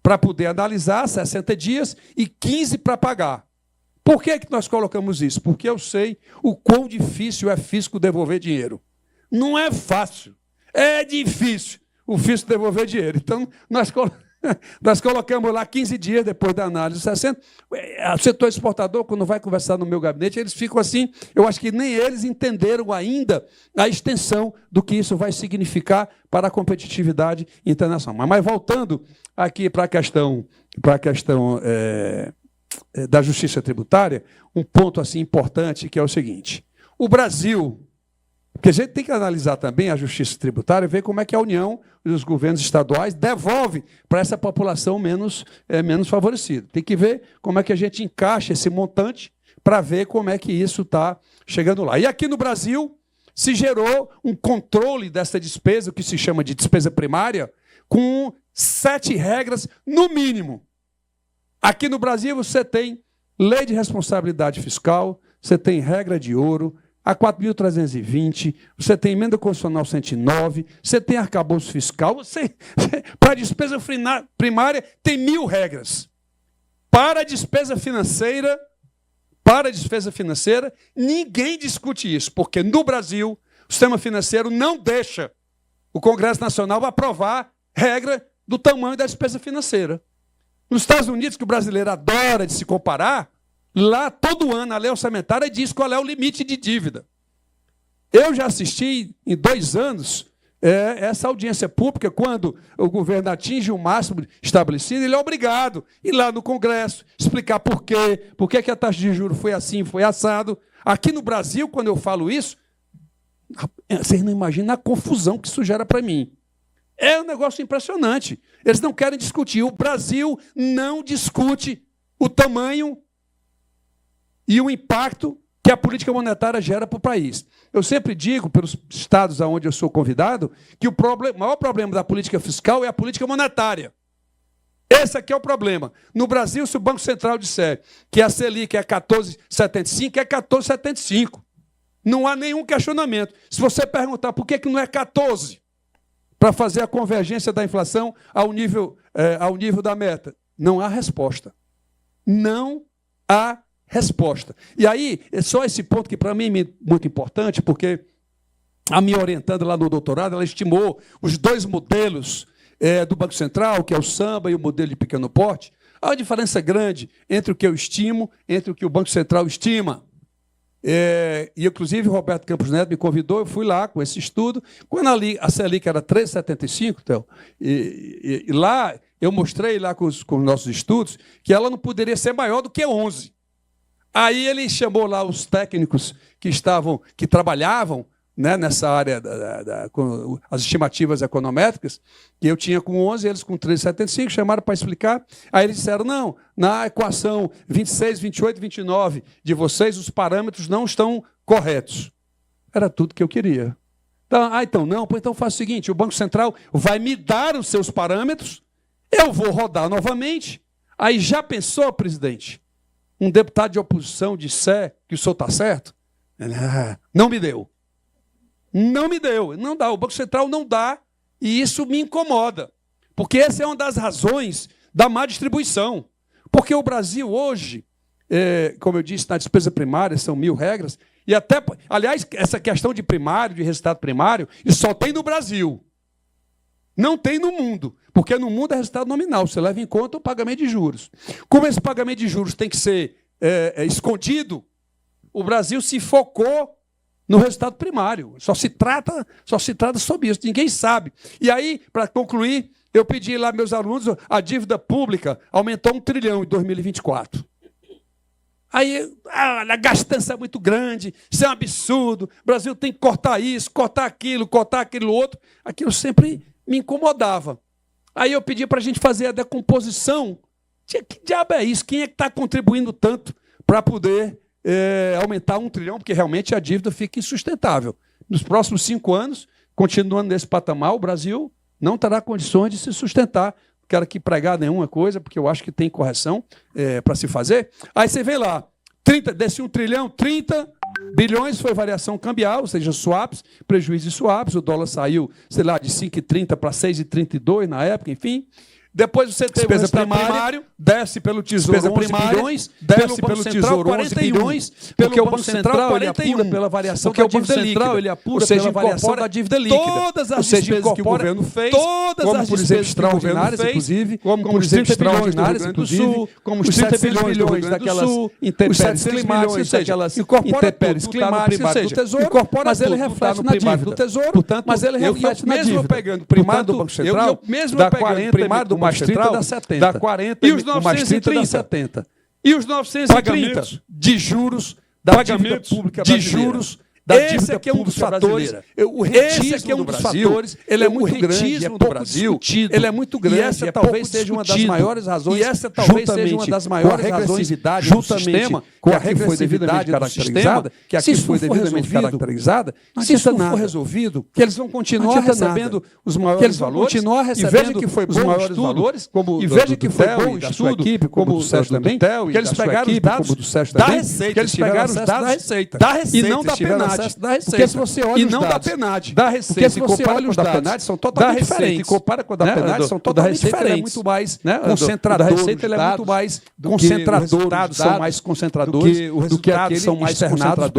para poder analisar, 60 dias, e 15 para pagar. Por que nós colocamos isso? Porque eu sei o quão difícil é fisco devolver dinheiro. Não é fácil, é difícil o fisco devolver dinheiro. Então, nós colocamos lá 15 dias depois da análise, 60. O setor exportador, quando vai conversar no meu gabinete, eles ficam assim, eu acho que nem eles entenderam ainda a extensão do que isso vai significar para a competitividade internacional. Mas voltando aqui para a questão da justiça tributária, um ponto assim importante que é o seguinte: o Brasil, porque a gente tem que analisar também a justiça tributária e ver como é que a União e os governos estaduais devolvem para essa população menos favorecida. Tem que ver como é que a gente encaixa esse montante para ver como é que isso está chegando lá. E aqui no Brasil se gerou um controle dessa despesa, o que se chama de despesa primária, com 7 regras no mínimo. Aqui no Brasil você tem lei de responsabilidade fiscal, você tem regra de ouro, a 4.320, você tem emenda constitucional 109, você tem arcabouço fiscal, para a despesa primária tem 1.000 regras. Para a despesa financeira, ninguém discute isso, porque no Brasil o sistema financeiro não deixa o Congresso Nacional aprovar regra do tamanho da despesa financeira. Nos Estados Unidos, que o brasileiro adora de se comparar, lá todo ano a lei orçamentária diz qual é o limite de dívida. Eu já assisti em 2 anos essa audiência pública, quando o governo atinge o máximo estabelecido, ele é obrigado a ir lá no Congresso, explicar por que a taxa de juros foi assim, foi assado. Aqui no Brasil, quando eu falo isso, vocês não imaginam a confusão que isso gera para mim. É um negócio impressionante. Eles não querem discutir. O Brasil não discute o tamanho e o impacto que a política monetária gera para o país. Eu sempre digo, pelos estados onde eu sou convidado, que o maior problema da política fiscal é a política monetária. Esse aqui é o problema. No Brasil, se o Banco Central disser que a Selic é 14,75, é 14,75. Não há nenhum questionamento. Se você perguntar por que não é 14, para fazer a convergência da inflação ao nível da meta, não há resposta. Não há resposta. E aí, é só esse ponto que para mim é muito importante, porque a minha orientanda lá no doutorado, ela estimou os 2 modelos do Banco Central, que é o Samba e o modelo de pequeno porte. Há uma diferença grande entre o que eu estimo, entre o que o Banco Central estima. E, inclusive, o Roberto Campos Neto me convidou, eu fui lá com esse estudo. Quando a Selic era 3,75, então, e lá eu mostrei lá com os nossos estudos que ela não poderia ser maior do que 11. Aí ele chamou lá os técnicos que trabalhavam, né, nessa área, com as estimativas econométricas, que eu tinha com 11, eles com 3,75, chamaram para explicar. Aí eles disseram, não, na equação 26, 28, 29 de vocês, os parâmetros não estão corretos. Era tudo que eu queria. Então não, então faça o seguinte, o Banco Central vai me dar os seus parâmetros, eu vou rodar novamente. Aí já pensou, presidente, um deputado de oposição disser que o senhor está certo? Não me deu. Não me deu, não dá. O Banco Central não dá e isso me incomoda. Porque essa é uma das razões da má distribuição. Porque o Brasil hoje, como eu disse, na despesa primária são 1.000 regras. E até, aliás, essa questão de primário, de resultado primário, isso só tem no Brasil. Não tem no mundo. Porque no mundo é resultado nominal. Você leva em conta o pagamento de juros. Como esse pagamento de juros tem que ser escondido, o Brasil se focou no resultado primário. Só se trata sobre isso. Ninguém sabe. E aí, para concluir, Eu pedi lá meus alunos, a dívida pública aumentou 1 trilhão em 2024. Aí, a gastança é muito grande, isso é um absurdo, o Brasil tem que cortar isso, cortar aquilo outro. Aquilo sempre me incomodava. Aí eu pedi para a gente fazer a decomposição. Que diabo é isso? Quem é que está contribuindo tanto para poder aumentar 1 trilhão? Porque realmente a dívida fica insustentável. Nos próximos 5 anos, continuando nesse patamar, o Brasil não terá condições de se sustentar. Não quero aqui pregar nenhuma coisa, porque eu acho que tem correção para se fazer. Aí você vê lá, desse 1 trilhão, 30 bilhões foi variação cambial, ou seja, swaps, prejuízo de swaps. O dólar saiu, sei lá, de 5,30 para 6,32 na época, enfim. Depois você tem despesa primário, desce pelo Tesouro 11 bilhões, desce pelo Tesouro 11 bilhões, porque o Banco Central ele apura pela variação da dívida líquida. Ele apura pela variação da dívida líquida. Todas as despesas que o governo fez, como por exemplo extraordinárias, inclusive, como por exemplo extraordinárias, inclusive, como os 30 bilhões daquelas intempéries climáticas, intempéries climáticas, do Tesouro, mas ele reflete na dívida do Tesouro, mas ele reflete na dívida. Mesmo pegando o primário do Banco Central, dá 40, primário do mais 30 dá 70. Dá 40 e os 930 dá 70. E os 930 de juros da dívida pública brasileira. Esse aqui é um dos fatores. O retismo do Brasil, ele é muito grande, é pouco discutido. Ele é muito grande, e essa talvez seja uma das maiores razões. E essa talvez seja uma das maiores razões do sistema, com a regressividade caracterizada, que aqui foi devidamente caracterizada. Se isso não for resolvido, que eles vão continuar recebendo os maiores valores. E veja que foi bom o estudo, e veja que foi bom o estudo, como o Sérgio também, que eles pegaram os dados da Receita, que eles pegaram os dados da Receita, e não da penagem. Da Receita. Porque se você olha e não da PNAD. Da Receita. Porque se você olha os da PNAD, são totalmente diferentes. E compara com a da PNAD, são totalmente diferentes. É muito mais concentrador. Da Receita ele é muito mais concentrador. Os resultados são mais concentradores do que aqueles são mais externados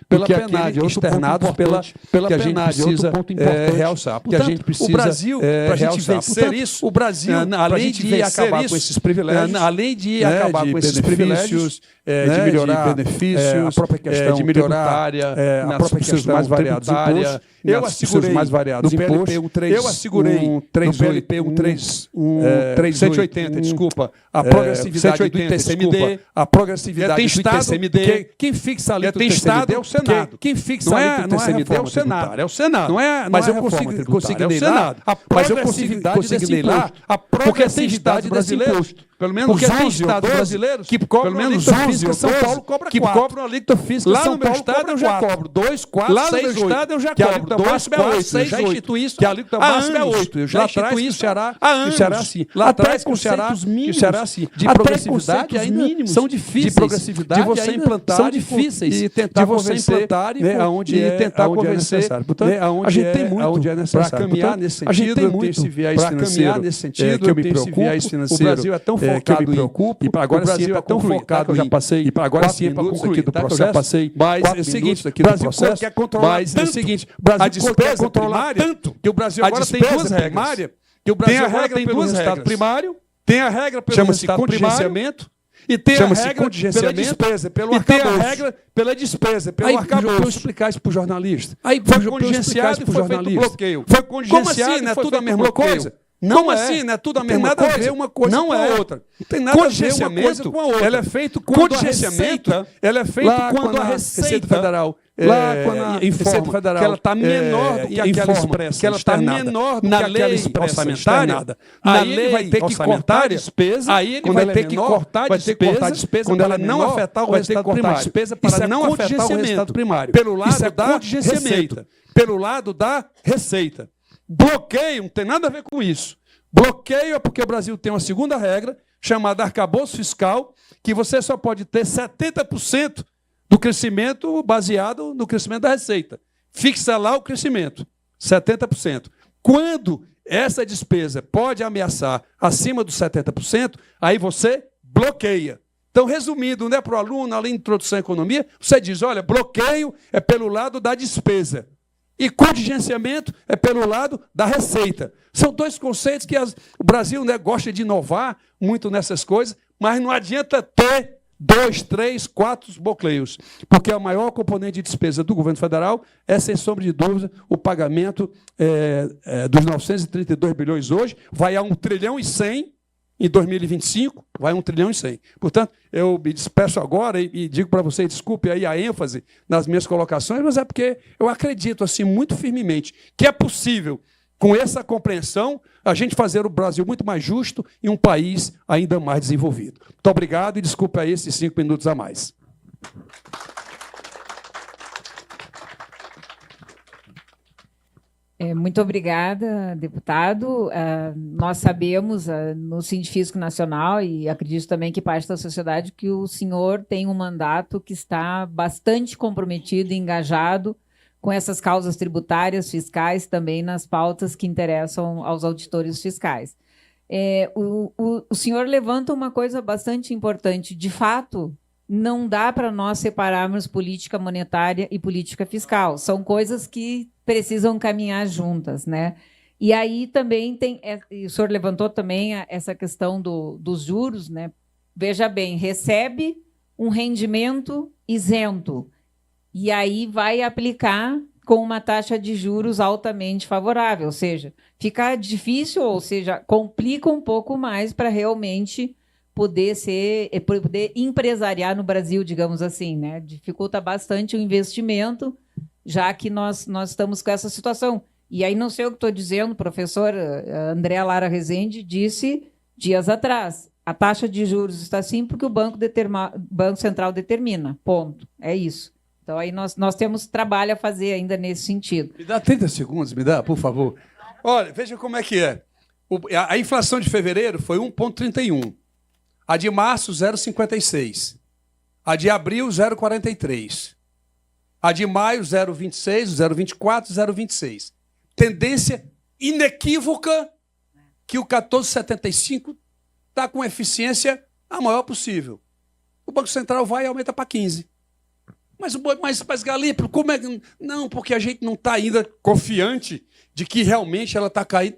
pela PNAD, externados pela PNAD. Outro ponto importante realçar. Que a gente precisa, o Brasil, para a gente vencer isso, o Brasil, além de acabar com esses privilégios, além de acabar com esses privilégios, de melhorar benefícios, a própria questão de melhorar a própria questão mais variados impostos, eu assegurei mais variados impostos, eu assegurei no PLP 180, desculpa, a progressividade do ITCMD, a progressividade do ITCMD, quem fixa a alíquota do ITCMD é o Senado. Quem fixa a alíquota do ITCMD é o Senado. É o Senado. Mas eu consignei lá, mas eu consignei lá a progressividade brasileira. Pelo menos 11 estados brasileiros que cobram alíquota física, São Paulo cobra 4. Que cobram alíquota física, São Paulo cobra eu já cobro 2, 4, 6, 8. Lá no meu estado eu já cobro 2, 4, 6, 8. Eu já instituí isso. Que a alíquota máxima é 8. Eu já instituí isso há anos. O Ceará sim. Lá atrás com o Ceará sim. De progressividade ainda são difíceis. De progressividade de você implantar são difíceis. E tentar você implantar e tentar convencer. A gente tem muito para caminhar nesse sentido. A gente tem muito para caminhar nesse sentido. Que eu me preocupo. O Brasil é tão focado que me preocupa, e para agora sim é tão focado que eu já passei, e para agora sim é para concluir aqui do processo, eu já passei, mas é o seguinte, aqui do processo, quer controlar mas é o seguinte, a despesa primária, tanto que o Brasil agora tem duas regras, que o Brasil agora tem duas regras, primário, tem a regra pelo resultado contingenciamento, e tem a regra pela despesa, pelo arcabouço. E tem a regra pela despesa, pelo arcabouço. Eu explicar isso para o jornalista. Aí foi contingenciado e foi feito bloqueio. Foi contingenciado e foi feito a mesma coisa. Não assim, não é tudo a mesma coisa. Não tem nada a ver uma coisa com a outra. Não tem nada a ver uma coisa com a outra. Ela é feito quando a Receita, ela é feito quando a Receita Federal informa Federal, que ela está menor do que aquela expressa, que ela está menor do que aquela expressa orçamentária. Aí ele vai ter que cortar a despesa. Aí ele vai ter que cortar a despesa quando ela não afetar o resultado primário. Para não afetar o resultado primário. Pelo lado da Receita. Pelo lado da Receita. Bloqueio não tem nada a ver com isso. Bloqueio é porque o Brasil tem uma segunda regra, chamada arcabouço fiscal, que você só pode ter 70% do crescimento baseado no crescimento da receita. Fixa lá o crescimento, 70%. Quando essa despesa pode ameaçar acima dos 70%, aí você bloqueia. Então, resumindo, né, para o aluno, além de introdução à economia, você diz, olha, bloqueio é pelo lado da despesa. E contingenciamento é pelo lado da receita. São dois conceitos que o Brasil, né, gosta de inovar muito nessas coisas, mas não adianta ter 2, 3, 4 bocleios, porque a maior componente de despesa do governo federal é, sem sombra de dúvida, o pagamento dos 932 bilhões hoje, vai a 1 trilhão e 100 em 2025, vai a 1 trilhão e 100. Portanto, eu me despeço agora e digo para vocês, desculpe aí a ênfase nas minhas colocações, mas é porque eu acredito assim muito firmemente que é possível, com essa compreensão, a gente fazer o Brasil muito mais justo e um país ainda mais desenvolvido. Muito obrigado e desculpe aí esses 5 minutos a mais. Muito obrigada, deputado. Nós sabemos, no Científico Nacional, e acredito também que parte da sociedade, que o senhor tem um mandato que está bastante comprometido e engajado com essas causas tributárias, fiscais, também nas pautas que interessam aos auditores fiscais. O senhor levanta uma coisa bastante importante. De fato, não dá para nós separarmos política monetária e política fiscal. São coisas que precisam caminhar juntas, né? E aí também tem... o senhor levantou também essa questão dos juros, né? Veja bem, recebe um rendimento isento, e aí vai aplicar com uma taxa de juros altamente favorável, ou seja, fica difícil, ou seja, complica um pouco mais para realmente poder empresariar no Brasil, digamos assim, né? Dificulta bastante o investimento, já que nós estamos com essa situação. E aí não sei o que estou dizendo, o professor André Lara Rezende disse dias atrás, a taxa de juros está assim porque o Banco Central determina, ponto, é isso. Então, aí nós temos trabalho a fazer ainda nesse sentido. Me dá 30 segundos, me dá, por favor. Olha, veja como é que é. A inflação de fevereiro foi 1,31. A de março, 0,56. A de abril, 0,43. A de maio, 0,26, 0,24, 0,26. Tendência inequívoca que o 14,75 está com eficiência a maior possível. O Banco Central vai e aumenta para 15. Mas Galípolo, como é que... Não, porque a gente não está ainda confiante de que realmente ela está caindo.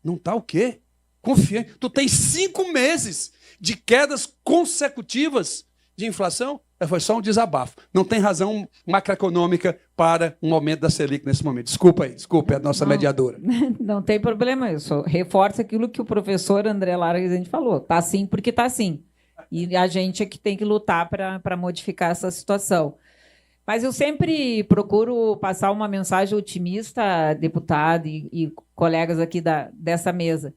Não está o quê? Confiante. Tu tem 5 meses de quedas consecutivas de inflação. Foi só um desabafo. Não tem razão macroeconômica para um aumento da Selic nesse momento. Desculpa aí, desculpa, é a nossa mediadora. Não tem problema, eu só reforço aquilo que o professor André Lara Rezende falou. Está assim porque está assim. E a gente é que tem que lutar para modificar essa situação. Mas eu sempre procuro passar uma mensagem otimista, deputado e colegas aqui dessa mesa,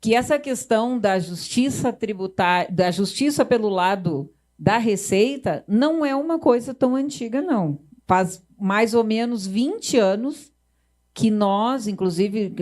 que essa questão da justiça tributária, da justiça pelo lado da Receita, não é uma coisa tão antiga, não. Faz mais ou menos 20 anos que nós, inclusive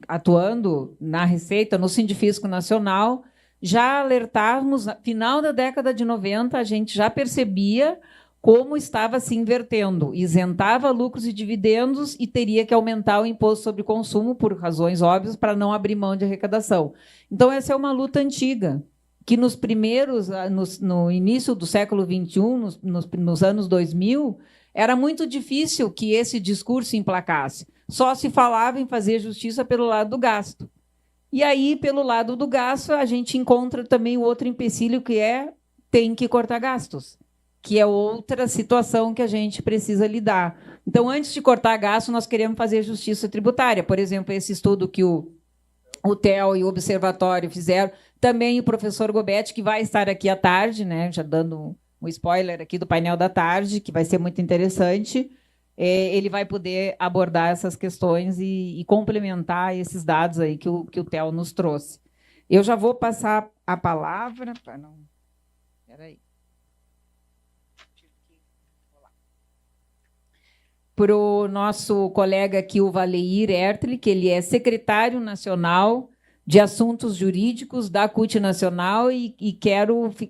atuando na Receita, no Científico Nacional, já alertávamos, no final da década de 90, a gente já percebia como estava se invertendo, isentava lucros e dividendos e teria que aumentar o imposto sobre consumo, por razões óbvias, para não abrir mão de arrecadação. Então, essa é uma luta antiga, que no início do século XXI, nos anos 2000, era muito difícil que esse discurso emplacasse. Só se falava em fazer justiça pelo lado do gasto. E aí, pelo lado do gasto, a gente encontra também o outro empecilho, que tem que cortar gastos, que é outra situação que a gente precisa lidar. Então, antes de cortar gasto, nós queremos fazer justiça tributária. Por exemplo, esse estudo que o TEL e o Observatório fizeram, também o professor Gobetti, que vai estar aqui à tarde, né, já dando um spoiler aqui do painel da tarde, que vai ser muito interessante, ele vai poder abordar essas questões e complementar esses dados aí que o TEL nos trouxe. Eu já vou passar a palavra para não... Espera aí. Para o nosso colega aqui, o Valeir Ertli, que ele é secretário nacional de Assuntos Jurídicos da CUT Nacional, e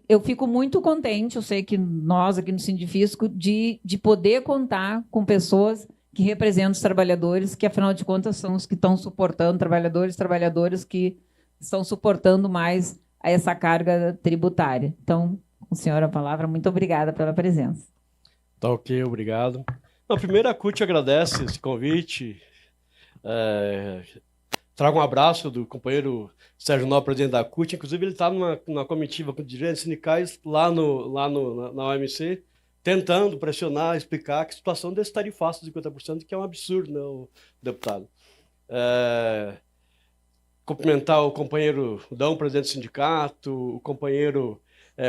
eu fico muito contente, eu sei que nós aqui no Sindifisco, de poder contar com pessoas que representam os trabalhadores, que, afinal de contas, são os que estão suportando, trabalhadoras que estão suportando mais essa carga tributária. Então, com o senhor a palavra, muito obrigada pela presença. Tá ok, obrigado. Primeiro, a CUT agradece esse convite. Trago um abraço do companheiro Sérgio Nó, presidente da CUT. Inclusive, ele está numa comitiva com dirigentes sindicais na OMC, tentando pressionar, explicar que a situação desse tarifaço de 50%, que é um absurdo, né, o deputado. Cumprimentar o companheiro Dão, presidente do sindicato, o companheiro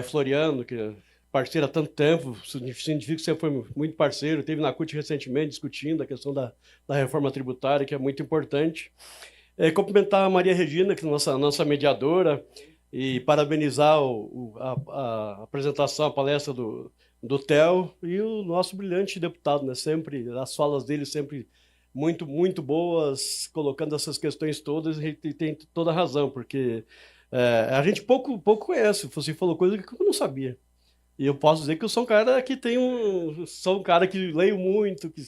Floriano, que é parceiro há tanto tempo, o sindicato sempre foi muito parceiro, esteve na CUT recentemente discutindo a questão da reforma tributária, que é muito importante. Cumprimentar a Maria Regina, que é nossa mediadora, e parabenizar a apresentação, a palestra do Theo, e o nosso brilhante deputado, né? Sempre, as falas dele sempre muito, muito boas, colocando essas questões todas, e tem toda a razão, porque a gente pouco conhece, você falou coisa que eu não sabia. E eu posso dizer que eu sou um cara que sou um cara que leio muito, que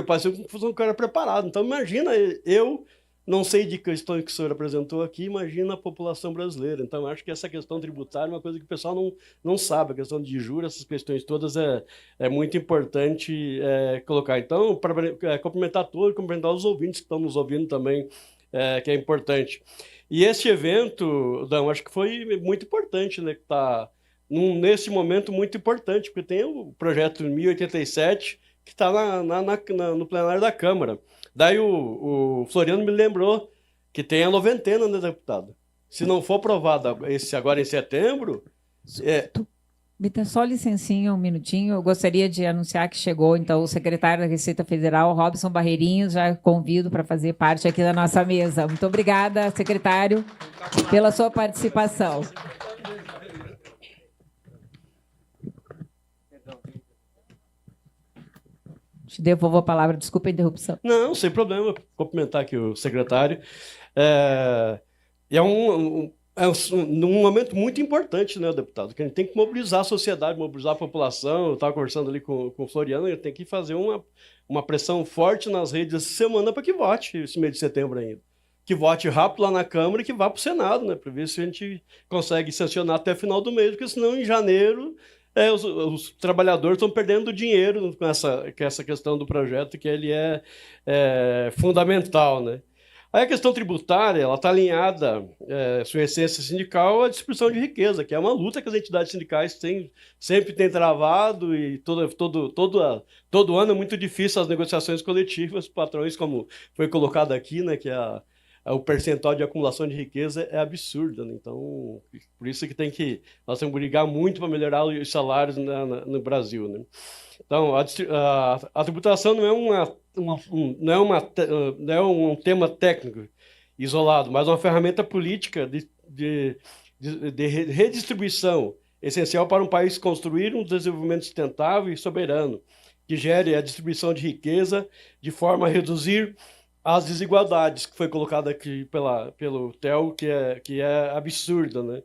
parece que sou um cara preparado. Então imagina, eu não sei de questões que o senhor apresentou aqui, imagina a população brasileira. Então acho que essa questão tributária é uma coisa que o pessoal não sabe, a questão de juros, essas questões todas é muito importante colocar. Então, para cumprimentar todos, cumprimentar os ouvintes que estão nos ouvindo também, que é importante. E esse evento, Dão, acho que foi muito importante, né, que está nesse momento muito importante, porque tem o projeto 1087 que está no plenário da Câmara. Daí o Floriano me lembrou que tem a noventena, né, deputado? Se não for aprovado agora em setembro... Me dá só licencinha, um minutinho. Eu gostaria de anunciar que chegou, então, o secretário da Receita Federal, Robson Barreirinhos, já convido para fazer parte aqui da nossa mesa. Muito obrigada, secretário, pela sua participação. Te devolvo a palavra, desculpa a interrupção. Não, sem problema, vou cumprimentar aqui o secretário. Num momento muito importante, né, deputado, que a gente tem que mobilizar a sociedade, mobilizar a população. Eu estava conversando ali com o Floriano, a gente tem que fazer uma pressão forte nas redes essa semana para que vote esse mês de setembro ainda. Que vote rápido lá na Câmara e que vá para o Senado, né, para ver se a gente consegue sancionar até o final do mês, porque senão em janeiro... os trabalhadores estão perdendo dinheiro com essa questão do projeto, que ele é fundamental, né? Aí a questão tributária, ela está alinhada, sua essência sindical, à distribuição de riqueza, que é uma luta que as entidades sindicais sempre têm travado, e todo ano é muito difícil as negociações coletivas, patrões, como foi colocado aqui, né, que o percentual de acumulação de riqueza é absurdo, né? Então, por isso que nós temos que brigar muito para melhorar os salários no Brasil, né? Então, a tributação não é um tema técnico isolado, mas uma ferramenta política de redistribuição essencial para um país construir um desenvolvimento sustentável e soberano, que gere a distribuição de riqueza de forma a reduzir as desigualdades, que foi colocado aqui pelo Theo, que é absurda, né?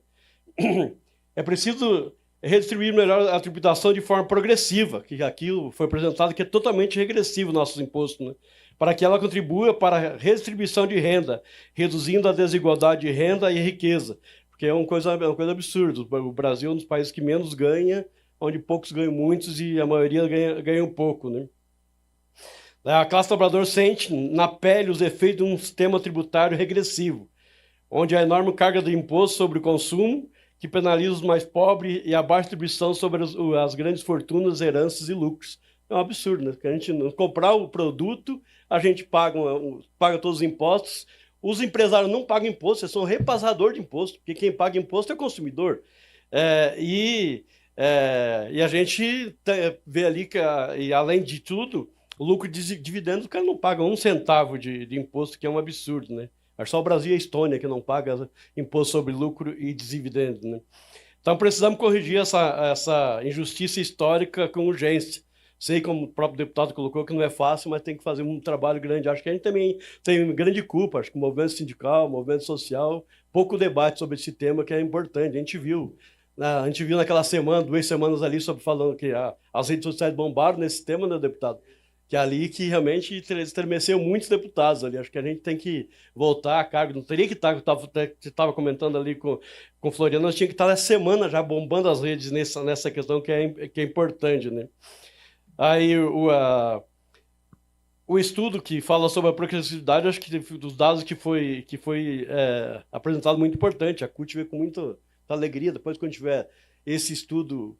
É preciso redistribuir melhor a tributação de forma progressiva, que aquilo foi apresentado que é totalmente regressivo nossos impostos, né? Para que ela contribua para a redistribuição de renda, reduzindo a desigualdade de renda e riqueza, porque é uma coisa absurda. O Brasil é um dos países que menos ganha, onde poucos ganham muitos e a maioria ganha um pouco, né? A classe trabalhadora sente na pele os efeitos de um sistema tributário regressivo, onde a enorme carga de imposto sobre o consumo, que penaliza os mais pobres, e a baixa distribuição sobre as grandes fortunas, heranças e lucros. É um absurdo, né? Porque a gente não comprar o produto, a gente paga todos os impostos. Os empresários não pagam imposto, eles são repassador de imposto, porque quem paga imposto é o consumidor. E a gente vê ali que, e além de tudo, o lucro de dividendos, o cara não paga um centavo de imposto, que é um absurdo, né? Acho só o Brasil e a Estônia que não paga imposto sobre lucro e dividendos, né? Então precisamos corrigir essa injustiça histórica com urgência. Sei, como o próprio deputado colocou, que não é fácil, mas tem que fazer um trabalho grande. Acho que a gente também tem grande culpa, acho que o movimento sindical, o movimento social, pouco debate sobre esse tema, que é importante. A gente viu naquela semana, 2 semanas ali, falando que as redes sociais bombaram nesse tema, né, deputado? Que é ali que realmente estremeceu muitos deputados ali. Acho que a gente tem que voltar a cargo. Não teria que estar, você estava comentando ali com o Floriano, nós tínhamos que estar essa semana já bombando as redes nessa questão que é importante, né? Aí o estudo que fala sobre a progressividade, acho que dos dados que foi apresentado muito importante. A CUT veio com muita alegria. Depois, quando tiver esse estudo,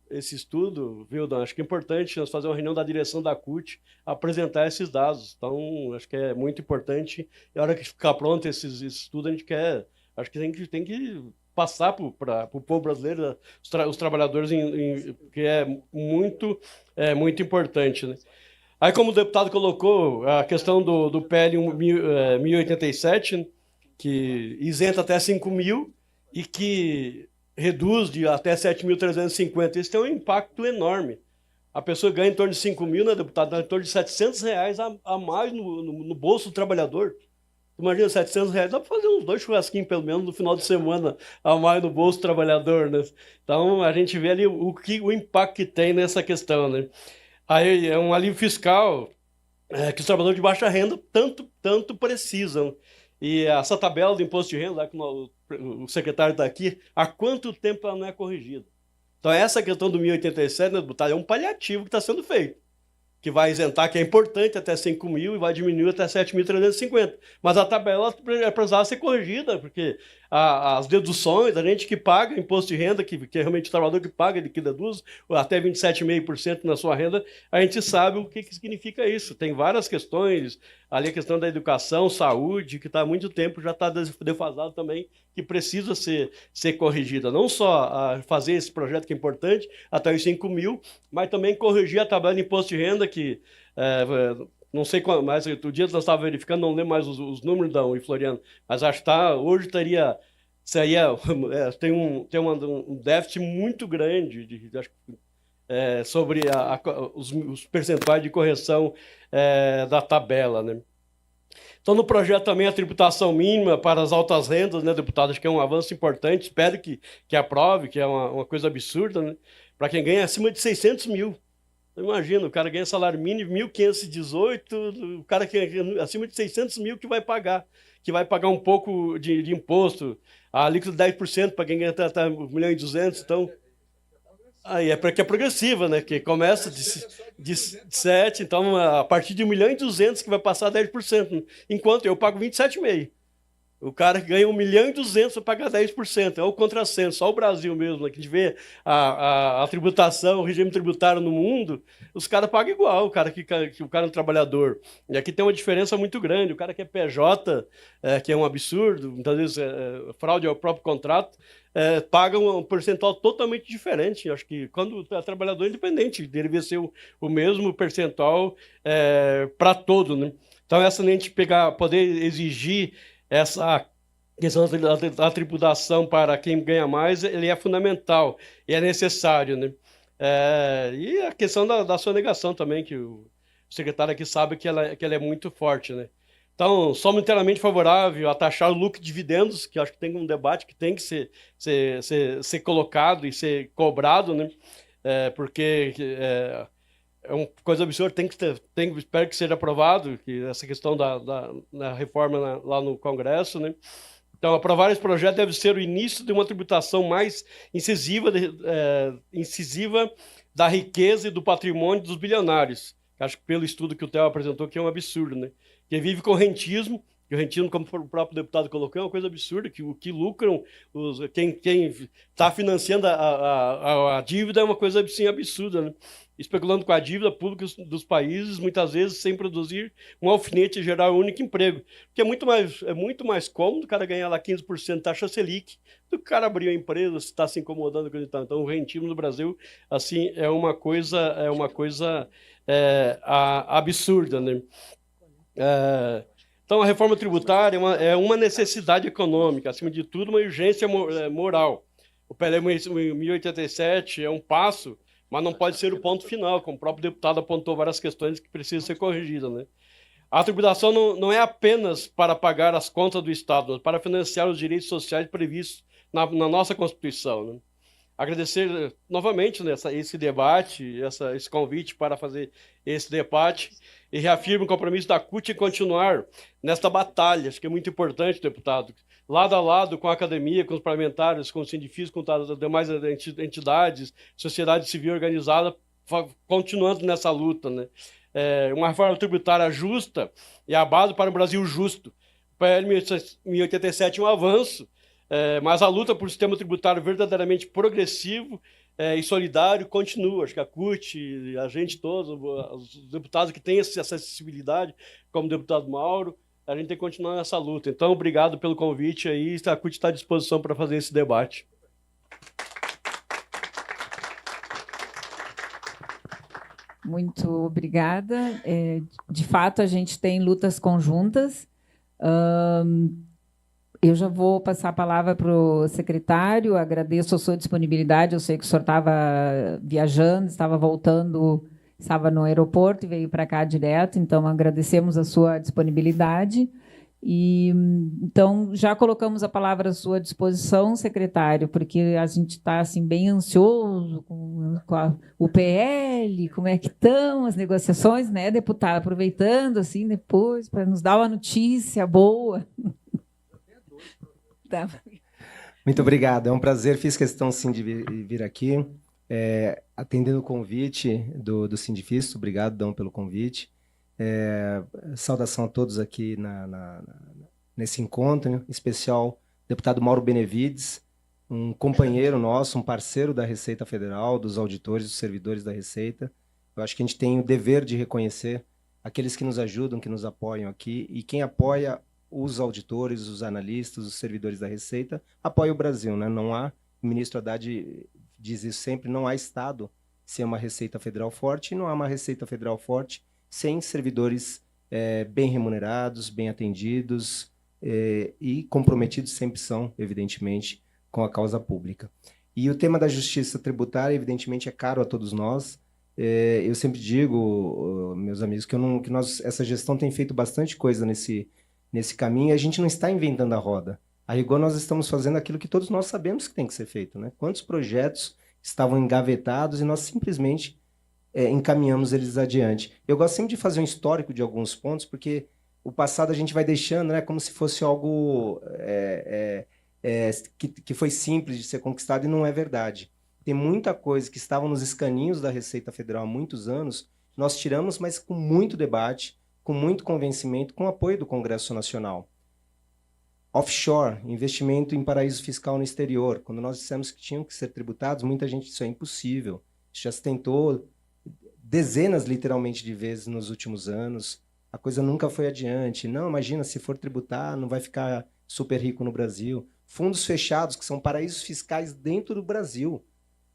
Vildan, acho que é importante nós fazer uma reunião da direção da CUT, apresentar esses dados. Então, acho que é muito importante. E a hora que ficar pronto esse estudo, acho que tem que passar para o povo brasileiro, os trabalhadores, que é muito importante, né? Aí, como o deputado colocou, a questão do PL 1087, que isenta até 5 mil e que reduz de até 7.350, isso tem um impacto enorme. A pessoa ganha em torno de 5 mil, né, deputado? Em torno de R$700 a mais no bolso do trabalhador. Imagina, R$700, dá para fazer uns 2 churrasquinhos, pelo menos, no final de semana, a mais no bolso do trabalhador, né? Então, a gente vê ali o impacto que tem nessa questão, né? Aí é um alívio fiscal que os trabalhadores de baixa renda tanto precisam. E essa tabela do imposto de renda, lá que o secretário está aqui, há quanto tempo ela não é corrigida? Então essa questão do 1087, né, deputado, é um paliativo que está sendo feito, que vai isentar, que é importante, até 5 mil e vai diminuir até 7.350. Mas a tabela precisava ser corrigida, porque as deduções, a gente que paga imposto de renda, que é realmente o trabalhador que paga, ele que deduz até 27,5% na sua renda, a gente sabe o que significa isso. Tem várias questões, ali a questão da educação, saúde, que está há muito tempo, já está defasado também, que precisa ser corrigida. Não só fazer esse projeto que é importante, até os 5 mil, mas também corrigir a tabela de imposto de renda, que não sei qual, mas o dia nós estávamos verificando, não lembro mais os números da Floriano, mas acho que hoje tem um déficit muito grande sobre os percentuais de correção da tabela, né? Então, no projeto também a tributação mínima para as altas rendas, né, deputado? Acho que é um avanço importante, espero que aprove, que é uma coisa absurda, né? Para quem ganha acima de 600 mil. Imagina, o cara ganha salário mínimo 1.518, o cara que é acima de 600 mil que vai pagar um pouco de imposto, a alíquota de 10% para quem ganha até 1.200.000, então... Aí que é progressiva, né? Que começa de 7, então a partir de 1.200.000 que vai passar 10%, enquanto eu pago 27,5%. O cara que ganha 1.200.000 vai pagar 10%. É o contrassenso, só o Brasil mesmo, né? Que a gente vê a tributação, o regime tributário no mundo, os caras pagam igual, o cara é um trabalhador. E aqui tem uma diferença muito grande. O cara que é PJ, que é um absurdo, muitas vezes fraude ao próprio contrato, paga um percentual totalmente diferente. Acho que quando é trabalhador independente, deveria ser o mesmo percentual para todo, né? Então, essa nem a gente poder exigir essa questão da tributação para quem ganha mais, ele é fundamental e é necessário, né? E a questão da sonegação também, que o secretário aqui sabe que ela é muito forte, né? Então, somos inteiramente favoráveis a taxar o lucro e dividendos, que acho que tem um debate que tem que ser colocado e ser cobrado, né? Porque é uma coisa absurda, espero que seja aprovado, que essa questão da reforma lá no Congresso, né? Então, aprovar esse projeto deve ser o início de uma tributação mais incisiva da riqueza e do patrimônio dos bilionários. Acho que pelo estudo que o Theo apresentou, que é um absurdo, né? Que vive com rentismo, que o rentismo, como o próprio deputado colocou, é uma coisa absurda, que o que lucram, quem está financiando a dívida é uma coisa assim, absurda, né? Especulando com a dívida pública dos países, muitas vezes sem produzir um alfinete e gerar um único emprego. Porque é muito mais cômodo o cara ganhar lá 15% de taxa Selic do que o cara abrir uma empresa, se está se incomodando com isso. Então, o rentismo no Brasil, assim, é uma coisa absurda, né? Então, a reforma tributária é uma necessidade econômica, acima de tudo, uma urgência moral. O PL 1087 é um passo, mas não pode ser o ponto final, como o próprio deputado apontou várias questões que precisam ser corrigidas, né? A tributação não é apenas para pagar as contas do Estado, mas para financiar os direitos sociais previstos na nossa Constituição, né? Agradecer novamente, né, esse debate, esse convite para fazer esse debate e reafirmo o compromisso da CUT em continuar nesta batalha. Acho que é muito importante, deputado, lado a lado com a academia, com os parlamentares, com os cientistas, com as demais entidades, sociedade civil organizada, continuando nessa luta, né? uma reforma tributária justa e a base para um Brasil justo. O PL 1087 é um avanço, mas a luta por um sistema tributário verdadeiramente progressivo e solidário continua. Acho que a CUT, a gente todos, os deputados que têm essa acessibilidade, como o deputado Mauro, a gente tem que continuar nessa luta. Então, obrigado pelo convite aí, a CUT está à disposição para fazer esse debate. Muito obrigada. De fato, a gente tem lutas conjuntas. Eu já vou passar a palavra para o secretário. Agradeço a sua disponibilidade. Eu sei que o senhor estava viajando, estava voltando, estava no aeroporto e veio para cá direto, então agradecemos a sua disponibilidade. Então, já colocamos a palavra à sua disposição, secretário, porque a gente está assim, bem ansioso com o PL, como é que estão as negociações, né, deputado? Aproveitando assim depois para nos dar uma notícia boa. Tá. Muito obrigado, é um prazer, fiz questão sim de vir aqui, atendendo o convite do Sindifis, obrigado, Dão, pelo convite. Saudação a todos aqui nesse encontro, em especial deputado Mauro Benevides, um companheiro nosso, um parceiro da Receita Federal, dos auditores, dos servidores da Receita. Eu acho que a gente tem o dever de reconhecer aqueles que nos ajudam, que nos apoiam aqui, e quem apoia os auditores, os analistas, os servidores da Receita, apoia o Brasil, né? Não há, o ministro Haddad diz isso sempre, não há Estado sem uma Receita Federal forte, e não há uma Receita Federal forte sem servidores bem remunerados, bem atendidos e comprometidos sempre são, evidentemente, com a causa pública. E o tema da justiça tributária, evidentemente, é caro a todos nós. Eu sempre digo, meus amigos, que essa gestão tem feito bastante coisa nesse caminho, e a gente não está inventando a roda. A rigor, nós estamos fazendo aquilo que todos nós sabemos que tem que ser feito, né? Quantos projetos estavam engavetados e nós simplesmente encaminhamos eles adiante. Eu gosto sempre de fazer um histórico de alguns pontos, porque o passado a gente vai deixando, né, como se fosse algo que foi simples de ser conquistado, e não é verdade. Tem muita coisa que estava nos escaninhos da Receita Federal há muitos anos, nós tiramos, mas com muito debate, com muito convencimento, com apoio do Congresso Nacional. Offshore, investimento em paraíso fiscal no exterior. Quando nós dissemos que tinham que ser tributados, muita gente disse, isso é impossível. Já se tentou dezenas, literalmente, de vezes nos últimos anos. A coisa nunca foi adiante. Não, imagina, se for tributar, não vai ficar super rico no Brasil. Fundos fechados, que são paraísos fiscais dentro do Brasil.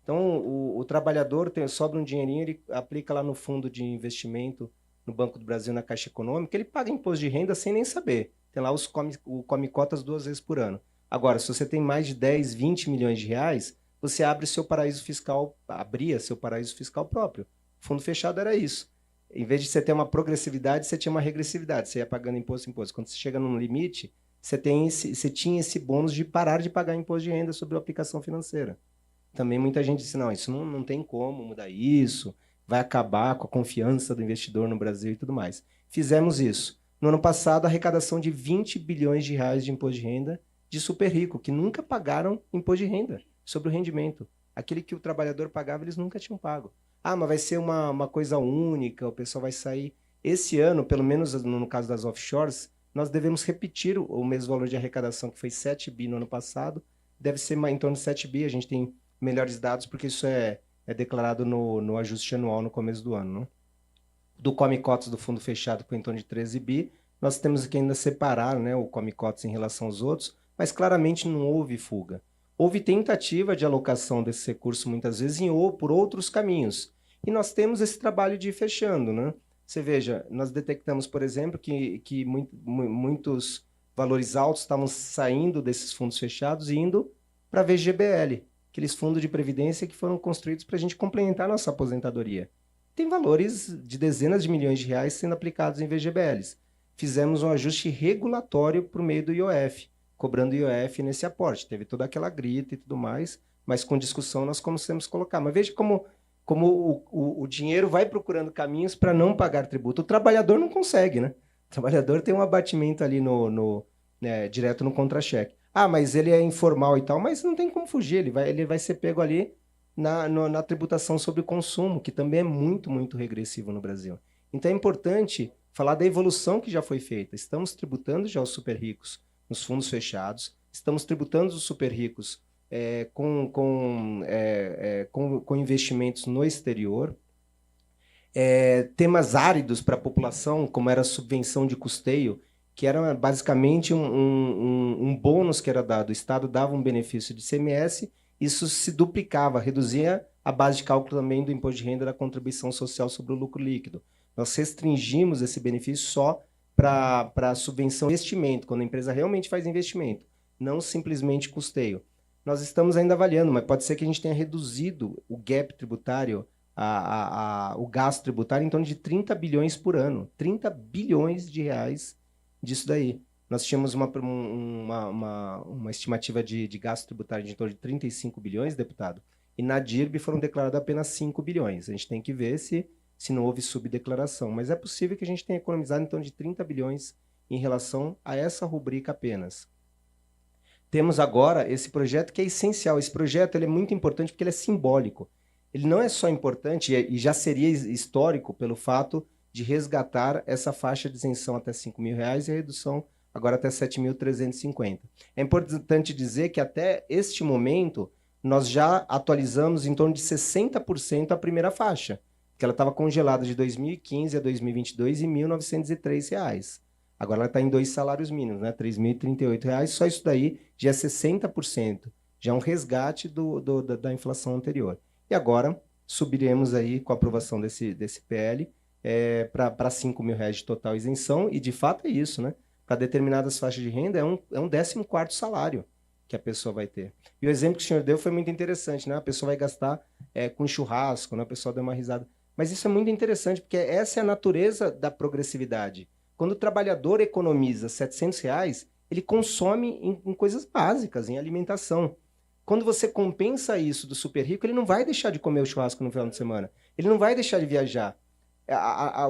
Então, o trabalhador sobra um dinheirinho, ele aplica lá no fundo de investimento, no Banco do Brasil, na Caixa Econômica, ele paga imposto de renda sem nem saber. Tem lá o come cotas 2 vezes por ano. Agora, se você tem mais de 10, 20 milhões de reais, você abre seu paraíso fiscal, abria seu paraíso fiscal próprio. Fundo fechado era isso. Em vez de você ter uma progressividade, você tinha uma regressividade. Você ia pagando imposto. Quando você chega num limite, você tinha esse bônus de parar de pagar imposto de renda sobre a aplicação financeira. Também muita gente disse, não, isso não tem como mudar isso, vai acabar com a confiança do investidor no Brasil e tudo mais. Fizemos isso. No ano passado, a arrecadação de 20 bilhões de reais de imposto de renda de super rico, que nunca pagaram imposto de renda sobre o rendimento. Aquele que o trabalhador pagava, eles nunca tinham pago. Ah, mas vai ser uma coisa única, o pessoal vai sair. Esse ano, pelo menos no caso das offshores, nós devemos repetir o mesmo valor de arrecadação, que foi 7 bi no ano passado, deve ser em torno de 7 bi, a gente tem melhores dados, porque isso é declarado no ajuste anual no começo do ano. Né? Do Come Cotas do fundo fechado, que foi em torno de 13 bi, nós temos que ainda separar, né, o Come Cotas em relação aos outros, mas claramente não houve fuga. Houve tentativa de alocação desse recurso, muitas vezes, por outros caminhos. E nós temos esse trabalho de ir fechando. Né? Você veja, nós detectamos, por exemplo, que muitos valores altos estavam saindo desses fundos fechados e indo para a VGBL, aqueles fundos de previdência que foram construídos para a gente complementar a nossa aposentadoria. Tem valores de dezenas de milhões de reais sendo aplicados em VGBLs. Fizemos um ajuste regulatório por meio do IOF, cobrando IOF nesse aporte. Teve toda aquela grita e tudo mais, mas com discussão nós conseguimos colocar. Mas veja como o dinheiro vai procurando caminhos para não pagar tributo. O trabalhador não consegue, né? O trabalhador tem um abatimento ali direto no contra-cheque. Ah, mas ele é informal e tal, mas não tem como fugir, ele vai ser pego ali na tributação sobre o consumo, que também é muito, muito regressivo no Brasil. Então é importante falar da evolução que já foi feita. Estamos tributando já os super ricos nos fundos fechados, estamos tributando os super ricos com investimentos no exterior. Temas áridos para a população, como era a subvenção de custeio, que era basicamente um bônus que era dado. O Estado dava um benefício de ICMS, isso se duplicava, reduzia a base de cálculo também do imposto de renda da contribuição social sobre o lucro líquido. Nós restringimos esse benefício só para subvenção de investimento, quando a empresa realmente faz investimento, não simplesmente custeio. Nós estamos ainda avaliando, mas pode ser que a gente tenha reduzido o gap tributário, o gasto tributário em torno de 30 bilhões por ano. 30 bilhões de reais disso daí. Nós tínhamos uma estimativa de gasto tributário de em torno de 35 bilhões, deputado, e na DIRB foram declarados apenas 5 bilhões. A gente tem que ver se não houve subdeclaração, mas é possível que a gente tenha economizado em torno de 30 bilhões em relação a essa rubrica apenas. Temos agora esse projeto que é essencial. Esse projeto ele é muito importante porque ele é simbólico. Ele não é só importante, e já seria histórico pelo fato de resgatar essa faixa de isenção até R$5.000 e a redução agora até 7.350. É importante dizer que até este momento nós já atualizamos em torno de 60% a primeira faixa, que ela estava congelada de 2015 a 2022 em R$1.903. Agora ela está em 2 salários mínimos, né? R$3.038. Só isso daí já é 60%, já é um resgate da inflação anterior. E agora subiremos aí com a aprovação desse PL para R$5.000 de total isenção, e de fato é isso, né? Para determinadas faixas de renda é um 14º salário que a pessoa vai ter. E o exemplo que o senhor deu foi muito interessante, né? A pessoa vai gastar com churrasco, né? A pessoa deu uma risada. Mas isso é muito interessante, porque essa é a natureza da progressividade. Quando o trabalhador economiza R$700, ele consome em coisas básicas, em alimentação. Quando você compensa isso do super rico, ele não vai deixar de comer o churrasco no final de semana. Ele não vai deixar de viajar.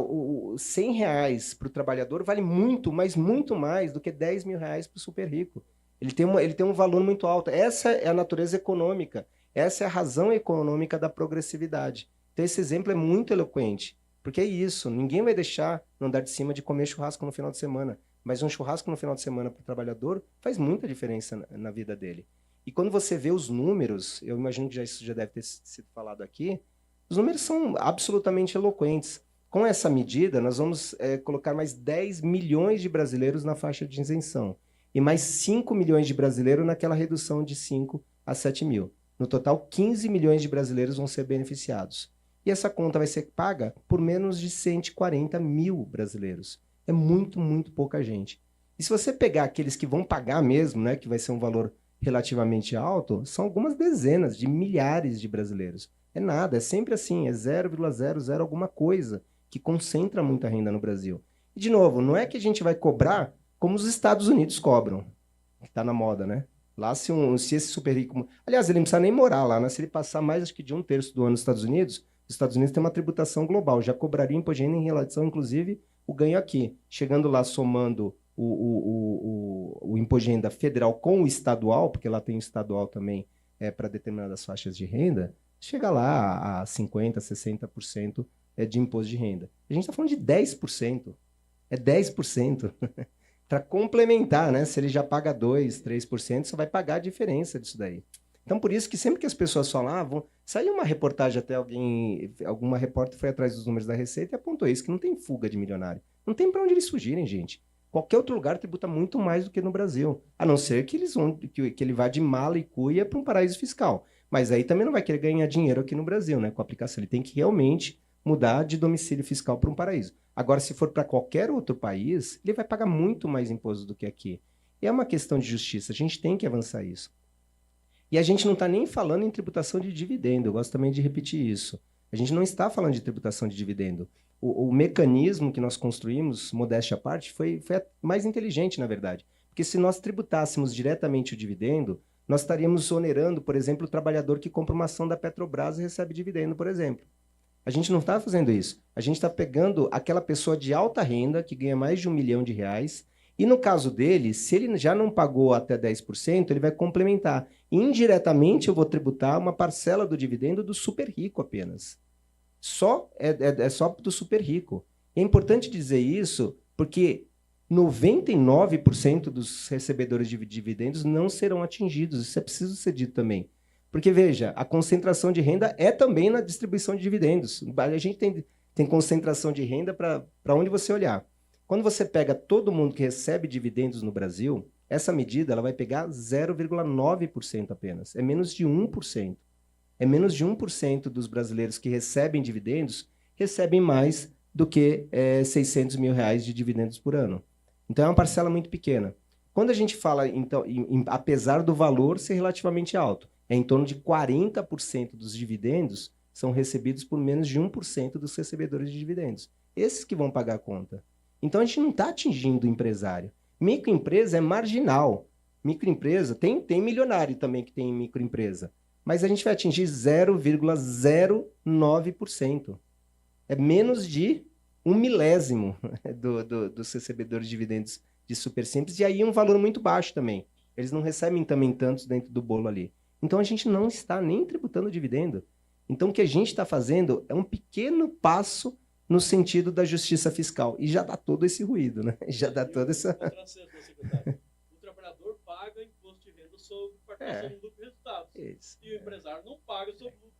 Os R$100 para o trabalhador vale muito, mas muito mais do que R$10.000 para o super rico. Ele tem um valor muito alto. Essa é a natureza econômica. Essa é a razão econômica da progressividade. Então esse exemplo é muito eloquente. Porque é isso, ninguém vai deixar no andar de cima de comer churrasco no final de semana. Mas um churrasco no final de semana para o trabalhador faz muita diferença na vida dele. E quando você vê os números, eu imagino que isso já deve ter sido falado aqui, os números são absolutamente eloquentes. Com essa medida, nós vamos colocar mais 10 milhões de brasileiros na faixa de isenção e mais 5 milhões de brasileiros naquela redução de 5 a 7 mil. No total, 15 milhões de brasileiros vão ser beneficiados. E essa conta vai ser paga por menos de 140 mil brasileiros. É muito, muito pouca gente. E se você pegar aqueles que vão pagar mesmo, né, que vai ser um valor relativamente alto, são algumas dezenas de milhares de brasileiros. É nada, é sempre assim, é 0,00 alguma coisa que concentra muita renda no Brasil. E, de novo, não é que a gente vai cobrar como os Estados Unidos cobram, que está na moda, né? Lá, se esse super rico... Aliás, ele não precisa nem morar lá, né? Se ele passar mais, acho que de 1/3 do ano nos Estados Unidos, os Estados Unidos têm uma tributação global, já cobraria imposto de renda em relação, inclusive, o ganho aqui. Chegando lá, somando o imposto de renda federal com o estadual, porque lá tem o estadual também para determinadas faixas de renda, chega lá a 50%, 60% de imposto de renda. A gente está falando de 10%. É 10%. Para complementar, né? Se ele já paga 2%, 3%, você vai pagar a diferença disso daí. Então, por isso que sempre que as pessoas falavam, saiu uma reportagem até alguma repórter foi atrás dos números da Receita e apontou isso, que não tem fuga de milionário. Não tem para onde eles fugirem, gente. Qualquer outro lugar tributa muito mais do que no Brasil. A não ser que ele vá de mala e cuia para um paraíso fiscal. Mas aí também não vai querer ganhar dinheiro aqui no Brasil, né? Com a aplicação. Ele tem que realmente mudar de domicílio fiscal para um paraíso. Agora, se for para qualquer outro país, ele vai pagar muito mais imposto do que aqui. E é uma questão de justiça. A gente tem que avançar isso. E a gente não está nem falando em tributação de dividendo. Eu gosto também de repetir isso. A gente não está falando de tributação de dividendo. O mecanismo que nós construímos, modéstia à parte, foi mais inteligente, na verdade. Porque se nós tributássemos diretamente o dividendo, nós estaríamos onerando, por exemplo, o trabalhador que compra uma ação da Petrobras e recebe dividendo, por exemplo. A gente não está fazendo isso. A gente está pegando aquela pessoa de alta renda, que ganha mais de R$1 milhão, e no caso dele, se ele já não pagou até 10%, ele vai complementar. Indiretamente, eu vou tributar uma parcela do dividendo do super rico apenas. É só do super rico. E é importante dizer isso porque 99% dos recebedores de dividendos não serão atingidos. Isso é preciso ser dito também. Porque, veja, a concentração de renda é também na distribuição de dividendos. A gente tem concentração de renda para onde você olhar. Quando você pega todo mundo que recebe dividendos no Brasil, essa medida ela vai pegar 0,9% apenas. É menos de 1%. É menos de 1% dos brasileiros que recebem dividendos recebem mais do que 600 mil reais de dividendos por ano. Então é uma parcela muito pequena. Quando a gente fala, então, apesar do valor ser relativamente alto, é em torno de 40% dos dividendos são recebidos por menos de 1% dos recebedores de dividendos. Esses que vão pagar a conta. Então a gente não está atingindo o empresário. Microempresa é marginal. Microempresa, tem milionário também que tem microempresa, mas a gente vai atingir 0,09%. É menos de 1/1000 dos recebedores de dividendos de super simples, e aí um valor muito baixo também. Eles não recebem também tantos dentro do bolo ali. Então a gente não está nem tributando dividendo. Então o que a gente está fazendo é um pequeno passo no sentido da justiça fiscal. E já dá todo esse ruído, né? Já dá toda essa... O trabalhador paga imposto de renda sobre participação do lucro e resultados. Isso. E o empresário não paga sobre lucro.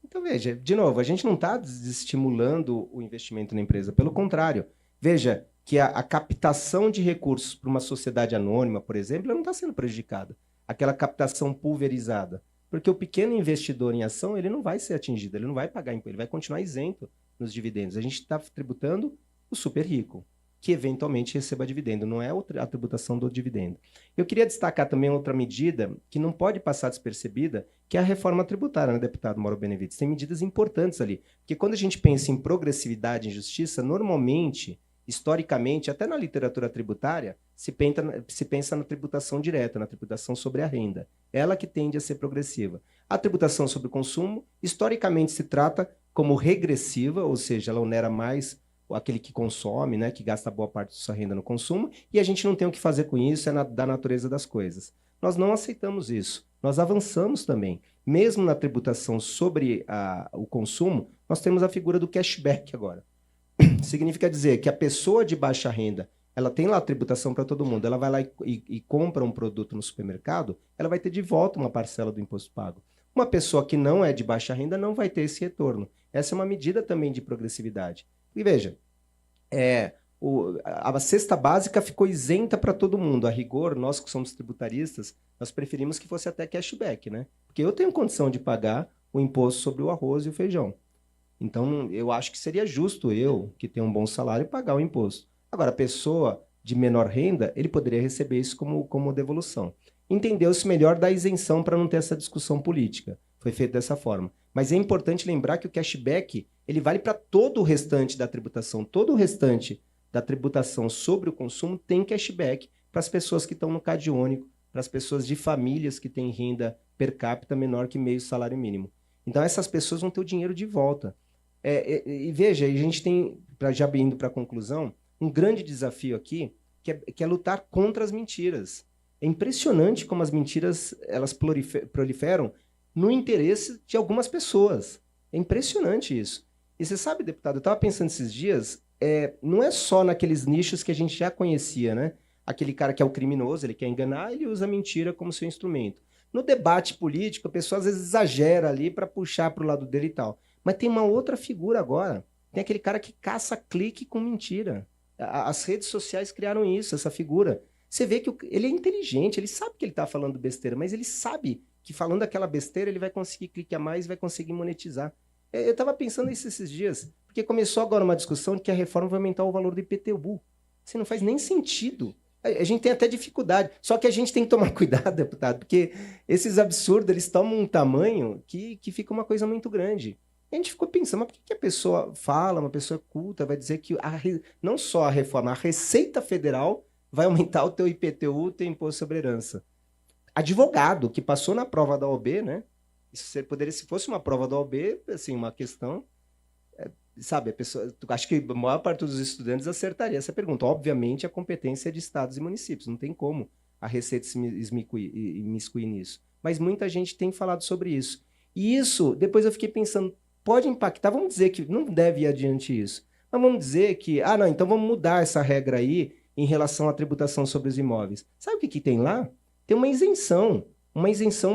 Então, veja, de novo, a gente não está desestimulando o investimento na empresa. Pelo contrário, veja que a captação de recursos para uma sociedade anônima, por exemplo, ela não está sendo prejudicada. Aquela captação pulverizada. Porque o pequeno investidor em ação, ele não vai ser atingido, ele não vai pagar imposto, ele vai continuar isento nos dividendos. A gente está tributando o super rico, que eventualmente receba dividendo, não é a tributação do dividendo. Eu queria destacar também outra medida que não pode passar despercebida, que é a reforma tributária, né, deputado Mauro Benevides? Tem medidas importantes ali, porque quando a gente pensa em progressividade e justiça, normalmente, historicamente, até na literatura tributária, se pensa na tributação direta, na tributação sobre a renda. Ela que tende a ser progressiva. A tributação sobre o consumo, historicamente, se trata como regressiva, ou seja, ela onera mais aquele que consome, né, que gasta boa parte de sua renda no consumo, e a gente não tem o que fazer com isso, da natureza das coisas. Nós não aceitamos isso. Nós avançamos também. Mesmo na tributação sobre o consumo, nós temos a figura do cashback agora. Significa dizer que a pessoa de baixa renda, ela tem lá a tributação para todo mundo, ela vai lá e compra um produto no supermercado, ela vai ter de volta uma parcela do imposto pago. Uma pessoa que não é de baixa renda não vai ter esse retorno. Essa é uma medida também de progressividade. E veja, a cesta básica ficou isenta para todo mundo. A rigor, nós que somos tributaristas, nós preferimos que fosse até cashback, né? Porque eu tenho condição de pagar o imposto sobre o arroz e o feijão. Então, eu acho que seria justo eu, que tenho um bom salário, pagar o imposto. Agora, a pessoa de menor renda, ele poderia receber isso como devolução. Entendeu-se melhor da isenção para não ter essa discussão política. Foi feito dessa forma. Mas é importante lembrar que o cashback ele vale para todo o restante da tributação. Todo o restante da tributação sobre o consumo tem cashback para as pessoas que estão no CAD único, para as pessoas de famílias que têm renda per capita menor que meio salário mínimo. Então, essas pessoas vão ter o dinheiro de volta. E veja, a gente tem, já indo para a conclusão, um grande desafio aqui, que é lutar contra as mentiras. É impressionante como as mentiras elas proliferam no interesse de algumas pessoas. É impressionante isso. E você sabe, deputado, eu estava pensando esses dias, não é só naqueles nichos que a gente já conhecia, né? Aquele cara que é o criminoso, ele quer enganar, ele usa a mentira como seu instrumento. No debate político, a pessoa às vezes exagera ali para puxar para o lado dele e tal. Mas tem uma outra figura agora. Tem aquele cara que caça clique com mentira. As redes sociais criaram isso, essa figura. Você vê que ele é inteligente, ele sabe que ele está falando besteira, mas ele sabe que falando aquela besteira ele vai conseguir clicar mais e vai conseguir monetizar. Eu estava pensando nisso esses dias, porque começou agora uma discussão de que a reforma vai aumentar o valor do IPTU. Isso não faz nem sentido. A gente tem até dificuldade. Só que a gente tem que tomar cuidado, deputado, porque esses absurdos eles tomam um tamanho que fica uma coisa muito grande. E a gente ficou pensando, mas por que a pessoa fala, uma pessoa culta, vai dizer que não só a reforma, a Receita Federal vai aumentar o teu IPTU, o teu imposto sobre herança. Advogado que passou na prova da OAB, né? Isso poderia, se fosse uma prova da OAB, assim, uma questão, sabe, a pessoa, acho que a maior parte dos estudantes acertaria essa pergunta. Obviamente, a competência é de estados e municípios, não tem como a Receita se imiscuir nisso. Mas muita gente tem falado sobre isso. E isso, depois eu fiquei pensando, pode impactar, vamos dizer que não deve ir adiante isso, Mas vamos dizer que, não, então vamos mudar essa regra aí em relação à tributação sobre os imóveis. Sabe o que tem lá? Tem uma isenção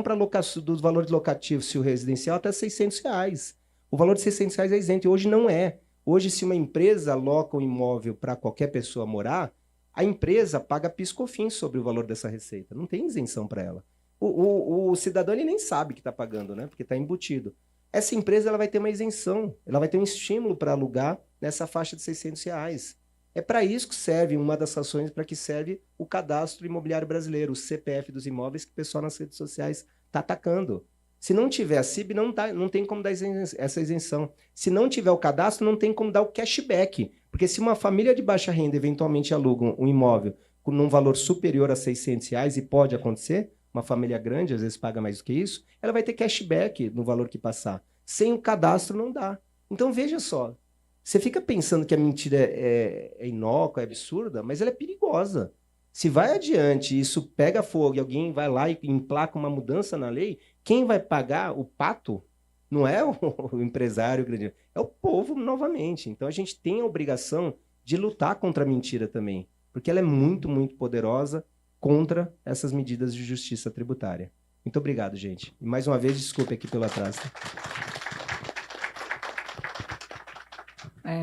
para dos valores locativos, se o residencial, até R$600. O valor de R$600 é isento, e hoje não é. Hoje, se uma empresa aloca um imóvel para qualquer pessoa morar, a empresa paga PIS/COFINS sobre o valor dessa receita. Não tem isenção para ela. O cidadão ele nem sabe que está pagando, né? Porque está embutido. Essa empresa ela vai ter uma isenção, ela vai ter um estímulo para alugar nessa faixa de R$600. É para isso que serve, uma das ações para que serve o Cadastro Imobiliário Brasileiro, o CPF dos imóveis, que o pessoal nas redes sociais está atacando. Se não tiver a CIB, não tem como dar essa isenção. Se não tiver o cadastro, não tem como dar o cashback. Porque se uma família de baixa renda eventualmente aluga um imóvel num valor superior a R$600, e pode acontecer, uma família grande às vezes paga mais do que isso, ela vai ter cashback no valor que passar. Sem o cadastro não dá. Então veja só, você fica pensando que a mentira é inócua, é absurda, mas ela é perigosa. Se vai adiante e isso pega fogo e alguém vai lá e emplaca uma mudança na lei, quem vai pagar o pato não é o empresário grande, é o povo novamente. Então a gente tem a obrigação de lutar contra a mentira também, porque ela é muito, muito poderosa contra essas medidas de justiça tributária. Muito obrigado, gente. E mais uma vez, desculpe aqui pelo atraso.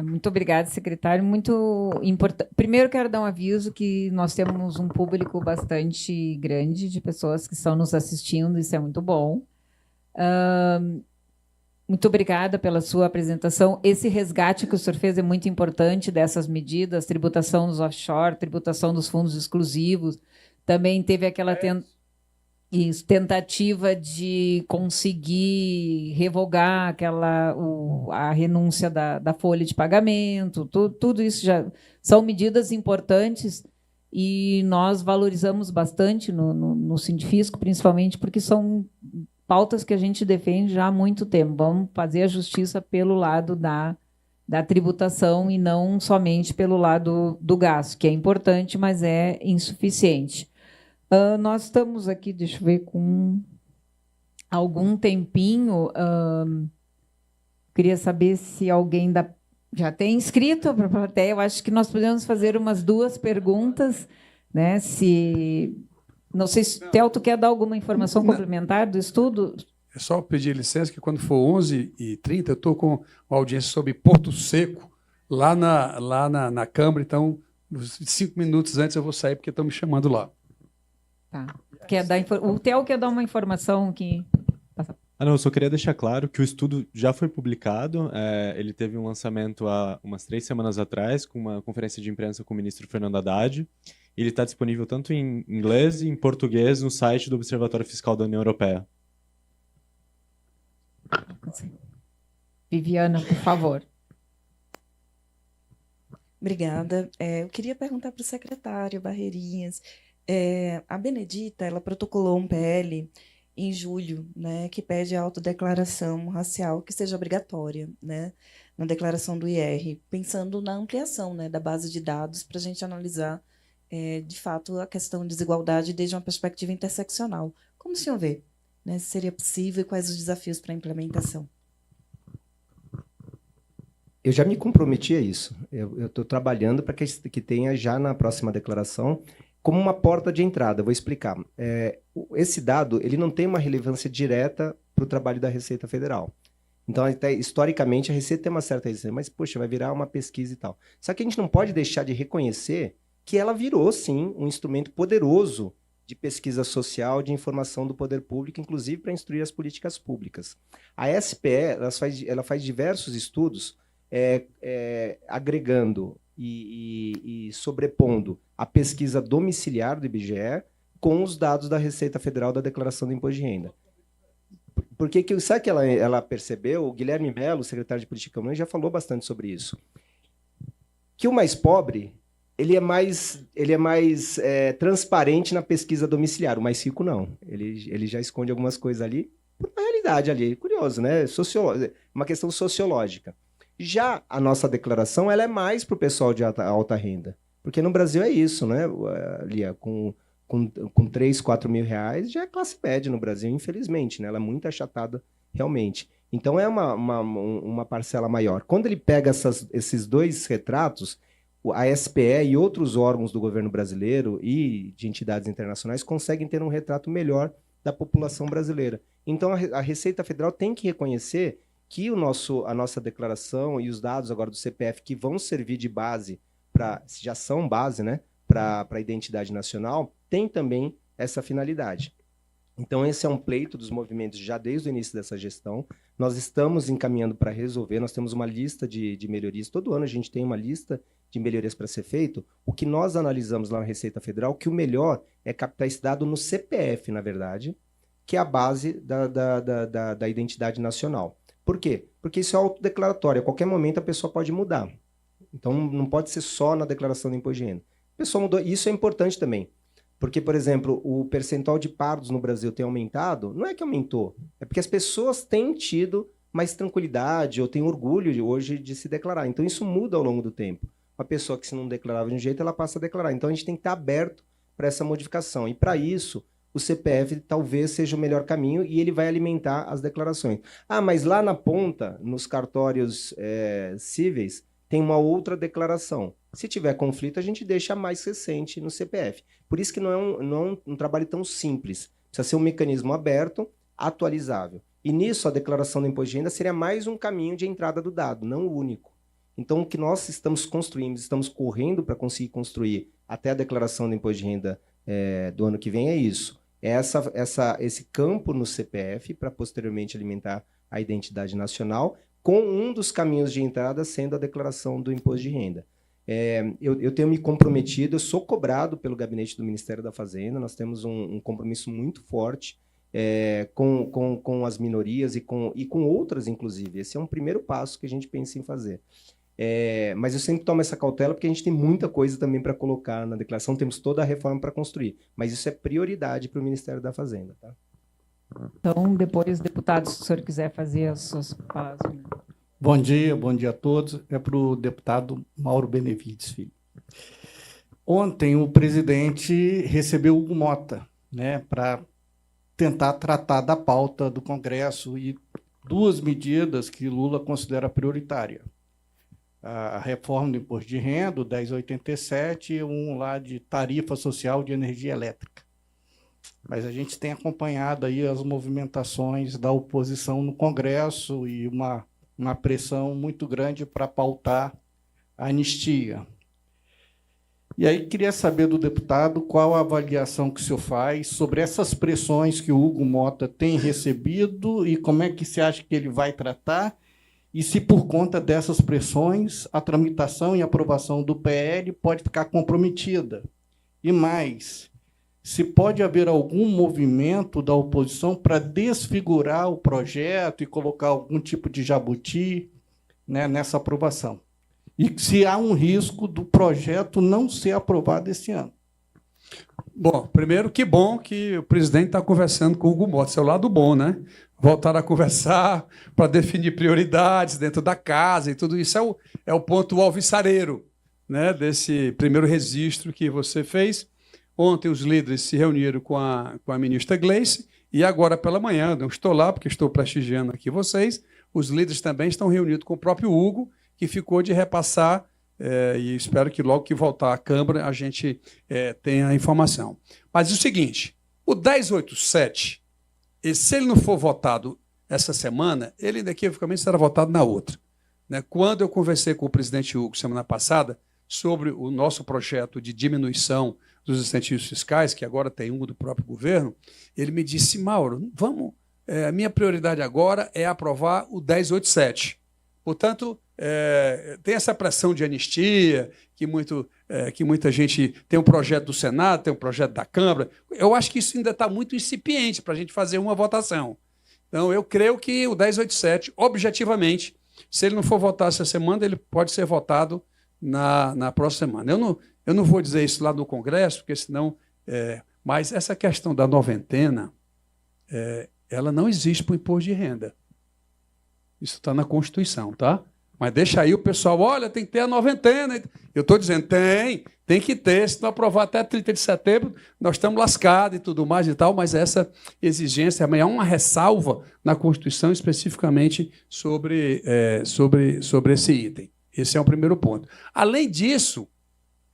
Muito obrigada, secretário. Muito importante. Primeiro, quero dar um aviso que nós temos um público bastante grande de pessoas que estão nos assistindo, isso é muito bom. Muito obrigada pela sua apresentação. Esse resgate que o senhor fez é muito importante dessas medidas, tributação dos offshore, tributação dos fundos exclusivos. Também teve aquela tentativa de conseguir revogar a renúncia da folha de pagamento. Tudo isso já são medidas importantes e nós valorizamos bastante no Sindifisco, principalmente porque são pautas que a gente defende já há muito tempo. Vamos fazer a justiça pelo lado da tributação e não somente pelo lado do gasto, que é importante, mas é insuficiente. Nós estamos aqui, deixa eu ver, com algum tempinho. Queria saber se alguém já tem inscrito para a plateia. Eu acho que nós podemos fazer umas 2 perguntas, né? Não sei se o Theo, tu quer dar alguma informação complementar do estudo? É só pedir licença que quando for 11h30, eu estou com uma audiência sobre Porto Seco, lá na Câmara, então, 5 minutos antes eu vou sair, porque estão me chamando lá. Tá. O Theo quer dar uma informação que... Não, eu só queria deixar claro que o estudo já foi publicado, ele teve um lançamento há umas 3 semanas atrás, com uma conferência de imprensa com o ministro Fernando Haddad. Ele está disponível tanto em inglês e em português no site do Observatório Fiscal da União Europeia. Viviana, por favor. Obrigada. Eu queria perguntar para o secretário Barreirinhas. A Benedita, ela protocolou um PL em julho, né, que pede a autodeclaração racial que seja obrigatória, né, na declaração do IR, pensando na ampliação, né, da base de dados para a gente analisar, de fato, a questão de desigualdade desde uma perspectiva interseccional. Como o senhor vê, né, se seria possível e quais os desafios para a implementação? Eu já me comprometi a isso. Eu estou trabalhando para que tenha já na próxima declaração como uma porta de entrada. Vou explicar. Esse dado ele não tem uma relevância direta para o trabalho da Receita Federal. Então, até, historicamente, a Receita tem uma certa resistência, mas, poxa, vai virar uma pesquisa e tal. Só que a gente não pode deixar de reconhecer que ela virou, sim, um instrumento poderoso de pesquisa social, de informação do poder público, inclusive para instruir as políticas públicas. A SPE ela faz diversos estudos agregando e sobrepondo a pesquisa domiciliar do IBGE com os dados da Receita Federal da Declaração do Imposto de Renda. Porque sabe que ela percebeu? O Guilherme Mello, secretário de Política Econômica, já falou bastante sobre isso. Que o mais pobre ele é mais transparente na pesquisa domiciliar, o mais rico não. Ele já esconde algumas coisas ali, por uma realidade ali. Curioso, né? Uma questão sociológica. Já a nossa declaração ela é mais para o pessoal de alta renda. Porque no Brasil é isso, né, Lia? Com 3, 4 mil reais já é classe média no Brasil, infelizmente. Né? Ela é muito achatada realmente. Então é uma parcela maior. Quando ele pega esses dois retratos, a SPE e outros órgãos do governo brasileiro e de entidades internacionais conseguem ter um retrato melhor da população brasileira. Então a Receita Federal tem que reconhecer que a nossa declaração e os dados agora do CPF que vão servir de base, já são base, né, para a identidade nacional, tem também essa finalidade. Então, esse é um pleito dos movimentos já desde o início dessa gestão. Nós estamos encaminhando para resolver, nós temos uma lista de melhorias. Todo ano a gente tem uma lista de melhorias para ser feito. O que nós analisamos lá na Receita Federal, que o melhor é captar esse dado no CPF, na verdade, que é a base da identidade nacional. Por quê? Porque isso é autodeclaratório. A qualquer momento a pessoa pode mudar. Então, não pode ser só na declaração do imposto de renda. A pessoa mudou. Isso é importante também. Porque, por exemplo, o percentual de pardos no Brasil tem aumentado, não é que aumentou, é porque as pessoas têm tido mais tranquilidade ou têm orgulho hoje de se declarar. Então, isso muda ao longo do tempo. Uma pessoa que se não declarava de um jeito, ela passa a declarar. Então, a gente tem que estar aberto para essa modificação. E, para isso, o CPF talvez seja o melhor caminho e ele vai alimentar as declarações. Ah, mas lá na ponta, nos cartórios cíveis, tem uma outra declaração. Se tiver conflito, a gente deixa a mais recente no CPF. Por isso que não é um trabalho tão simples. Precisa ser um mecanismo aberto, atualizável. E nisso, a declaração do imposto de renda seria mais um caminho de entrada do dado, não o único. Então, o que nós estamos construindo, estamos correndo para conseguir construir até a declaração do imposto de renda do ano que vem é isso. É esse campo no CPF para posteriormente alimentar a identidade nacional, com um dos caminhos de entrada sendo a declaração do imposto de renda. Eu tenho me comprometido, eu sou cobrado pelo gabinete do Ministério da Fazenda, nós temos um compromisso muito forte com as minorias e com outras, inclusive. Esse é um primeiro passo que a gente pensa em fazer. Mas eu sempre tomo essa cautela porque a gente tem muita coisa também para colocar na declaração, temos toda a reforma para construir, mas isso é prioridade para o Ministério da Fazenda. Tá? Então, depois, deputados, se o senhor quiser fazer as suas palavras. Bom dia a todos. É para o deputado Mauro Benevides Filho. Ontem, o presidente recebeu o Mota, né, para tentar tratar da pauta do Congresso e duas medidas que Lula considera prioritárias. A reforma do imposto de renda, o 1087, e um lá de tarifa social de energia elétrica. Mas a gente tem acompanhado aí as movimentações da oposição no Congresso e uma pressão muito grande para pautar a anistia. E aí queria saber do deputado qual a avaliação que o senhor faz sobre essas pressões que o Hugo Mota tem recebido e como é que você acha que ele vai tratar e se por conta dessas pressões a tramitação e aprovação do PL pode ficar comprometida. E mais, se pode haver algum movimento da oposição para desfigurar o projeto e colocar algum tipo de jabuti, né, nessa aprovação. E se há um risco do projeto não ser aprovado esse ano. Bom, primeiro, que bom que o presidente está conversando com o Hugo Mota. Esse é o lado bom, né? Voltar a conversar para definir prioridades dentro da casa e tudo isso é o ponto alvissareiro, né, desse primeiro registro que você fez. Ontem os líderes se reuniram com a ministra Gleice e agora pela manhã, não estou lá porque estou prestigiando aqui vocês, os líderes também estão reunidos com o próprio Hugo, que ficou de repassar, e espero que logo que voltar à Câmara a gente tenha a informação. Mas é o seguinte, o 1087, se ele não for votado essa semana, ele inequivocamente será votado na outra. Né? Quando eu conversei com o presidente Hugo semana passada sobre o nosso projeto de diminuição dos incentivos fiscais, que agora tem um do próprio governo, ele me disse, Mauro, vamos, a minha prioridade agora é aprovar o 1087. Portanto, tem essa pressão de anistia, que muita gente tem um projeto do Senado, tem um projeto da Câmara. Eu acho que isso ainda está muito incipiente para a gente fazer uma votação. Então, eu creio que o 1087, objetivamente, se ele não for votado essa semana, ele pode ser votado na próxima semana. Eu não vou dizer isso lá no Congresso, porque senão... mas essa questão da noventena, ela não existe para o imposto de renda. Isso está na Constituição, tá? Mas deixa aí o pessoal, olha, tem que ter a noventena. Eu estou dizendo, tem que ter. Se não aprovar até 30 de setembro, nós estamos lascados e tudo mais e tal, mas essa exigência, amanhã há uma ressalva na Constituição especificamente sobre esse item. Esse é o primeiro ponto. Além disso,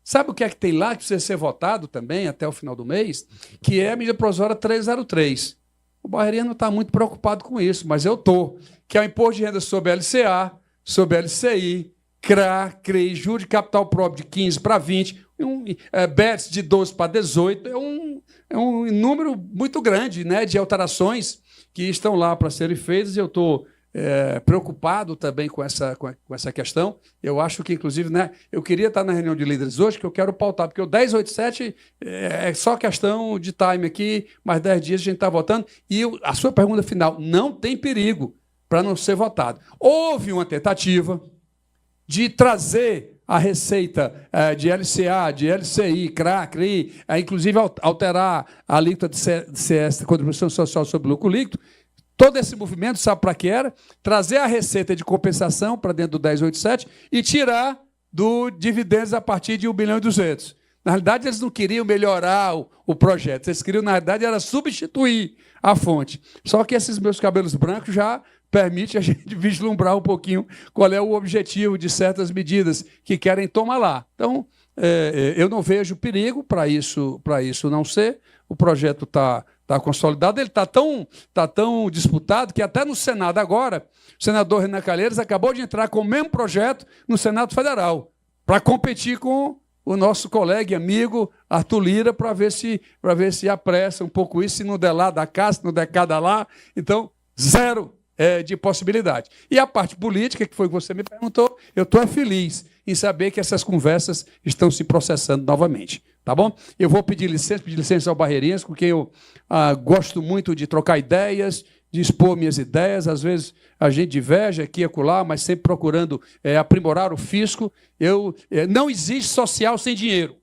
sabe o que é que tem lá que precisa ser votado também até o final do mês? Que é a medida provisória 303. O Barreirinha não está muito preocupado com isso, mas eu estou. Que é o imposto de renda sobre LCA, sobre LCI, CRA, CREI, juros de capital próprio de 15 para 20, BETS de 12 para 18. É um número muito grande, né, de alterações que estão lá para serem feitas, e eu estou preocupado também com essa questão. Eu acho que, inclusive, né, eu queria estar na reunião de líderes hoje, que eu quero pautar, porque o 1087 é só questão de time aqui, mais 10 dias a gente está votando, e a sua pergunta final, não tem perigo para não ser votado. Houve uma tentativa de trazer a receita de LCA, de LCI, CRA, CRI, inclusive alterar a alíquota de CS, contribuição social sobre lucro líquido. Todo esse movimento, sabe para que era? Trazer a receita de compensação para dentro do 1087 e tirar do dividendos a partir de 1,2 bilhão. Na realidade, eles não queriam melhorar o projeto, eles queriam, na realidade, era substituir a fonte. Só que esses meus cabelos brancos já permite a gente vislumbrar um pouquinho qual é o objetivo de certas medidas que querem tomar lá. Então, eu não vejo perigo para isso não ser. O projeto está consolidado, ele está tão disputado que até no Senado agora, o senador Renan Calheiros acabou de entrar com o mesmo projeto no Senado Federal, para competir com o nosso colega e amigo Arthur Lira, para ver se apressa um pouco isso, se não der lá, dá cá, se não der cá, dá lá. Então, zero de possibilidade. E a parte política, que foi o que você me perguntou, eu estou feliz em saber que essas conversas estão se processando novamente. Tá bom? Eu vou pedir licença ao Barreirinhas, porque eu gosto muito de trocar ideias, de expor minhas ideias. Às vezes a gente diverge aqui e acolá, mas sempre procurando aprimorar o fisco. Não existe social sem dinheiro. O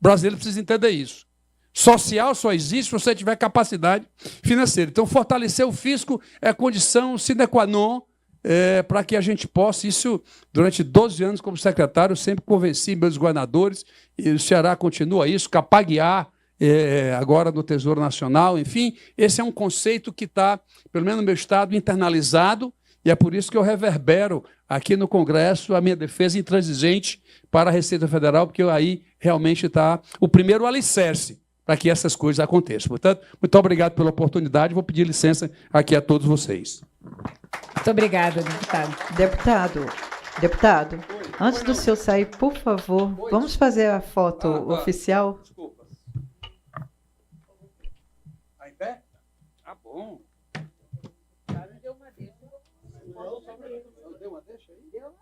brasileiro precisa entender isso. Social só existe se você tiver capacidade financeira. Então, fortalecer o fisco é condição sine qua non para que a gente possa, isso durante 12 anos como secretário, eu sempre convenci meus governadores, e o Ceará continua isso, Capaguiar, agora no Tesouro Nacional, enfim, esse é um conceito que está, pelo menos no meu estado, internalizado, e é por isso que eu reverbero aqui no Congresso a minha defesa intransigente para a Receita Federal, porque aí realmente está o primeiro alicerce para que essas coisas aconteçam. Portanto, muito obrigado pela oportunidade, vou pedir licença aqui a todos vocês. Muito obrigada, deputado. Deputado, antes do senhor sair, por favor, vamos fazer a foto oficial? Desculpa. Tá em pé? Ah, bom. Deu uma deixa. Deu uma deixa aí? Deu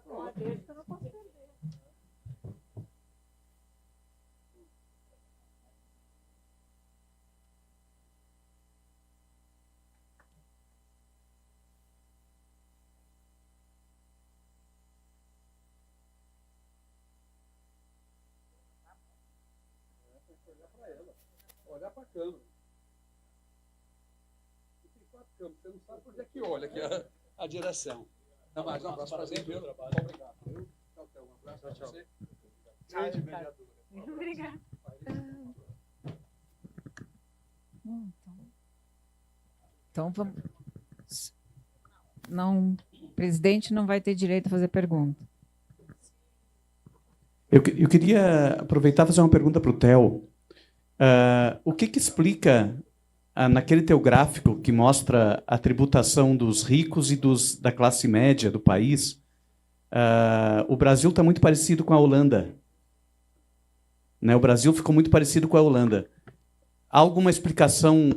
uma deixa, eu não posso perder. Olhar para a câmera. Tem 4 câmeras, você não sabe por que é que olha aqui a direção. Não, mais um abraço para você. Obrigado. Tchau, um abraço para você. Grande mediadora. Obrigada. Então, vamos. Não, o presidente não vai ter direito a fazer pergunta. Eu queria aproveitar e fazer uma pergunta para o Theo. O que explica, naquele teu gráfico que mostra a tributação dos ricos e da classe média do país, o Brasil está muito parecido com a Holanda. Né? O Brasil ficou muito parecido com a Holanda. Há alguma explicação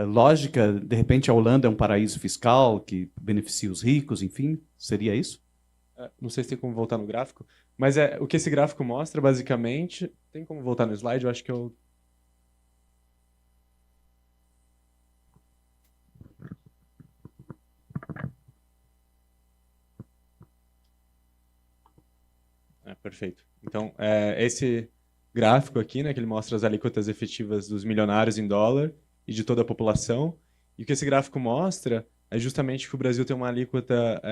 lógica? De repente, a Holanda é um paraíso fiscal que beneficia os ricos, enfim? Seria isso? Não sei se tem como voltar no gráfico, mas o que esse gráfico mostra, basicamente... Tem como voltar no slide? Eu acho que eu... Perfeito. Então, esse gráfico aqui, né, que ele mostra as alíquotas efetivas dos milionários em dólar e de toda a população. E o que esse gráfico mostra é justamente que o Brasil tem uma alíquota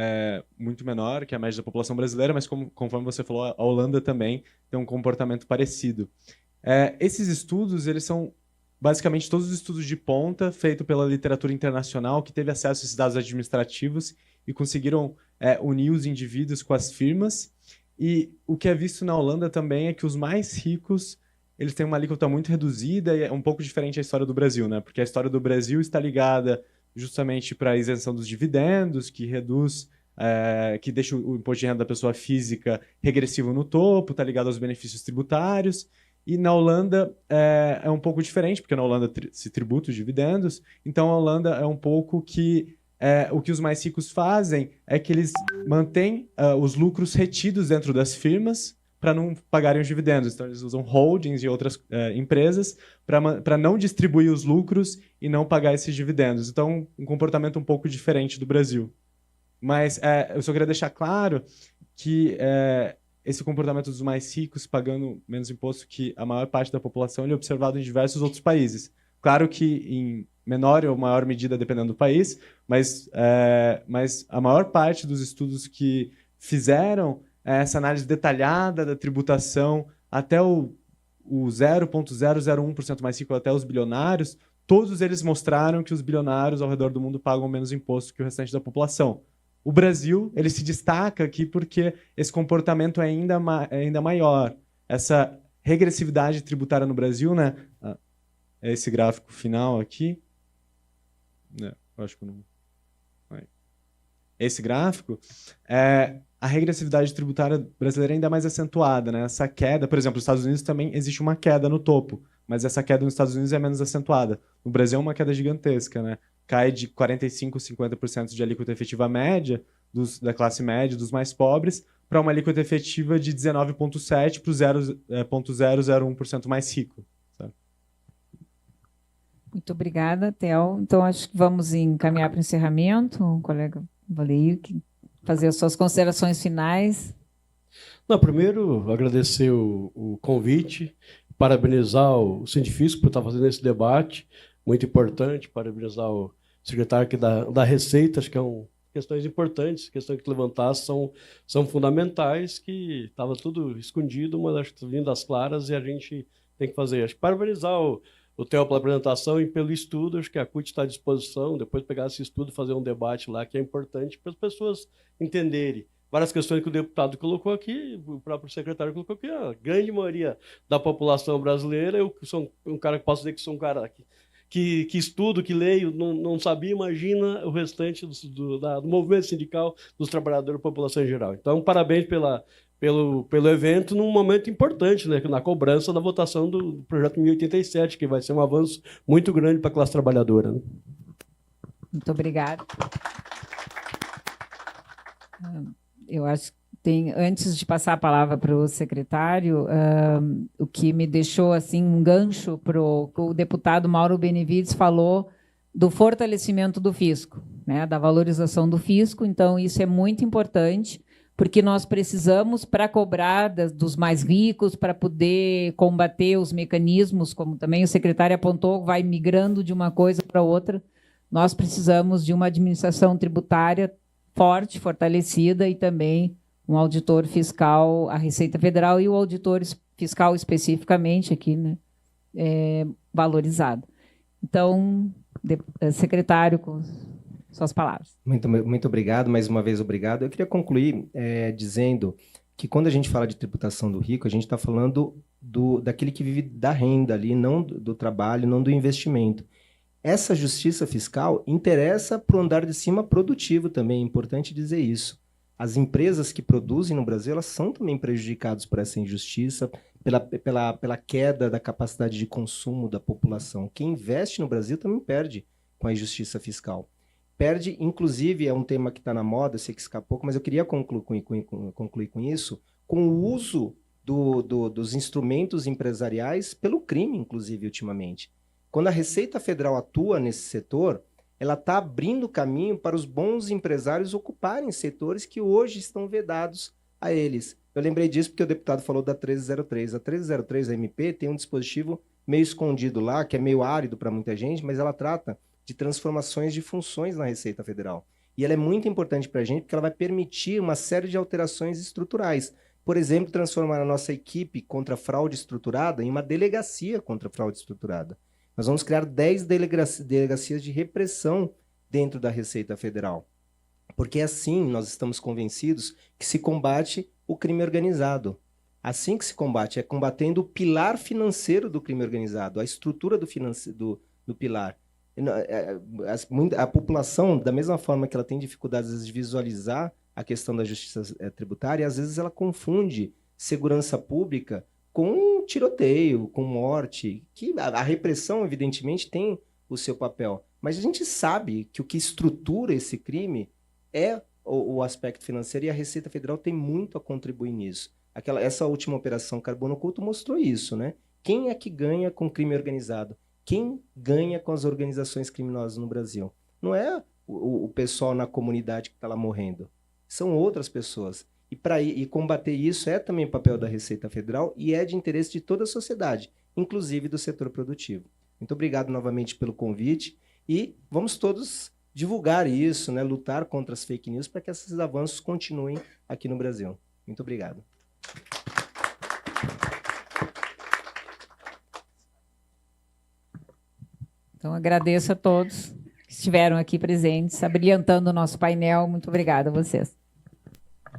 muito menor que a média da população brasileira, mas conforme você falou, a Holanda também tem um comportamento parecido. Esses estudos, eles são basicamente todos os estudos de ponta feitos pela literatura internacional que teve acesso a esses dados administrativos e conseguiram unir os indivíduos com as firmas. E o que é visto na Holanda também é que os mais ricos, eles têm uma alíquota muito reduzida e é um pouco diferente da história do Brasil, né? Porque a história do Brasil está ligada justamente para a isenção dos dividendos, que reduz, que deixa o imposto de renda da pessoa física regressivo no topo, está ligado aos benefícios tributários. E na Holanda é um pouco diferente, porque na Holanda se tributa os dividendos, então a Holanda é um pouco que o que os mais ricos fazem é que eles mantêm os lucros retidos dentro das firmas para não pagarem os dividendos. Então eles usam holdings e outras empresas para não distribuir os lucros e não pagar esses dividendos. Então um comportamento um pouco diferente do Brasil. Mas eu só queria deixar claro que esse comportamento dos mais ricos pagando menos imposto que a maior parte da população ele é observado em diversos outros países. Claro que em menor ou maior medida dependendo do país, mas a maior parte dos estudos que fizeram essa análise detalhada da tributação até o 0,001% mais rico, até os bilionários, todos eles mostraram que os bilionários ao redor do mundo pagam menos imposto que o restante da população. O Brasil ele se destaca aqui porque esse comportamento é ainda maior. Essa regressividade tributária no Brasil, né? Esse gráfico final aqui. Eu acho que não. Esse gráfico, a regressividade tributária brasileira é ainda mais acentuada, né? Essa queda, por exemplo, nos Estados Unidos também existe uma queda no topo, mas essa queda nos Estados Unidos é menos acentuada. No Brasil é uma queda gigantesca, né? Cai de 45% a 50% de alíquota efetiva média da classe média, dos mais pobres, para uma alíquota efetiva de 19,7% para o 0,001% mais rico. Sabe? Muito obrigada, Theo. Então, acho que vamos encaminhar para o encerramento. O colega Valerio, fazer as suas considerações finais. Não, primeiro, agradecer o convite, parabenizar o Sindifisco por estar fazendo esse debate, muito importante, parabenizar o secretário aqui da Receita, acho que questões importantes, questões que levantasse são fundamentais, que estava tudo escondido, mas acho que estão vindo às claras e a gente tem que fazer. Acho que parabenizar o Theo pela apresentação e pelo estudo, acho que a CUT está à disposição, depois pegar esse estudo e fazer um debate lá, que é importante para as pessoas entenderem. Várias questões que o deputado colocou aqui, o próprio secretário colocou aqui, a grande maioria da população brasileira, eu sou um cara que posso dizer que sou um cara que estudo, que leio, não sabia, imagina o restante do movimento sindical dos trabalhadores da população em geral. Então, parabéns pelo evento num momento importante, né, na cobrança da votação do projeto 1087, que vai ser um avanço muito grande para a classe trabalhadora. Né? Muito obrigada. Eu acho que antes de passar a palavra para o secretário, o que me deixou assim um gancho para o deputado Mauro Benevides falou do fortalecimento do fisco, né, da valorização do fisco. Então, isso é muito importante, porque nós precisamos, para cobrar dos mais ricos, para poder combater os mecanismos, como também o secretário apontou, vai migrando de uma coisa para outra, nós precisamos de uma administração tributária forte, fortalecida, e também um auditor fiscal, a Receita Federal, e o auditor fiscal especificamente aqui, né, valorizado. Então, secretário, com suas palavras. Muito obrigado, mais uma vez obrigado. Eu queria concluir dizendo que quando a gente fala de tributação do rico, a gente está falando daquele que vive da renda ali, não do trabalho, não do investimento. Essa justiça fiscal interessa para o andar de cima produtivo também, é importante dizer isso. As empresas que produzem no Brasil, elas são também prejudicadas por essa injustiça, pela queda da capacidade de consumo da população. Quem investe no Brasil também perde com a injustiça fiscal. Perde, inclusive, é um tema que está na moda, sei que escapou, mas eu queria concluir com isso, com o uso dos instrumentos empresariais pelo crime, inclusive, ultimamente. Quando a Receita Federal atua nesse setor, ela está abrindo caminho para os bons empresários ocuparem setores que hoje estão vedados a eles. Eu lembrei disso porque o deputado falou da 1303. A 1303 da MP tem um dispositivo meio escondido lá, que é meio árido para muita gente, mas ela trata de transformações de funções na Receita Federal. E ela é muito importante para a gente porque ela vai permitir uma série de alterações estruturais. Por exemplo, transformar a nossa equipe contra a fraude estruturada em uma delegacia contra a fraude estruturada. Nós vamos criar 10 delegacias de repressão dentro da Receita Federal. Porque assim nós estamos convencidos que se combate o crime organizado. Assim que se combate, é combatendo o pilar financeiro do crime organizado, a estrutura do pilar. A população, da mesma forma que ela tem dificuldades às vezes, de visualizar a questão da justiça tributária, às vezes ela confunde segurança pública com tiroteio, com morte, que a repressão, evidentemente, tem o seu papel. Mas a gente sabe que o que estrutura esse crime é o aspecto financeiro e a Receita Federal tem muito a contribuir nisso. Essa última operação Carbono Oculto mostrou isso, né? Quem é que ganha com o crime organizado? Quem ganha com as organizações criminosas no Brasil? Não é o pessoal na comunidade que está lá morrendo. São outras pessoas. E combater isso é também papel da Receita Federal e é de interesse de toda a sociedade, inclusive do setor produtivo. Muito obrigado novamente pelo convite e vamos todos divulgar isso, né? Lutar contra as fake news para que esses avanços continuem aqui no Brasil. Muito obrigado. Então, agradeço a todos que estiveram aqui presentes, abrilhantando o nosso painel. Muito obrigada a vocês.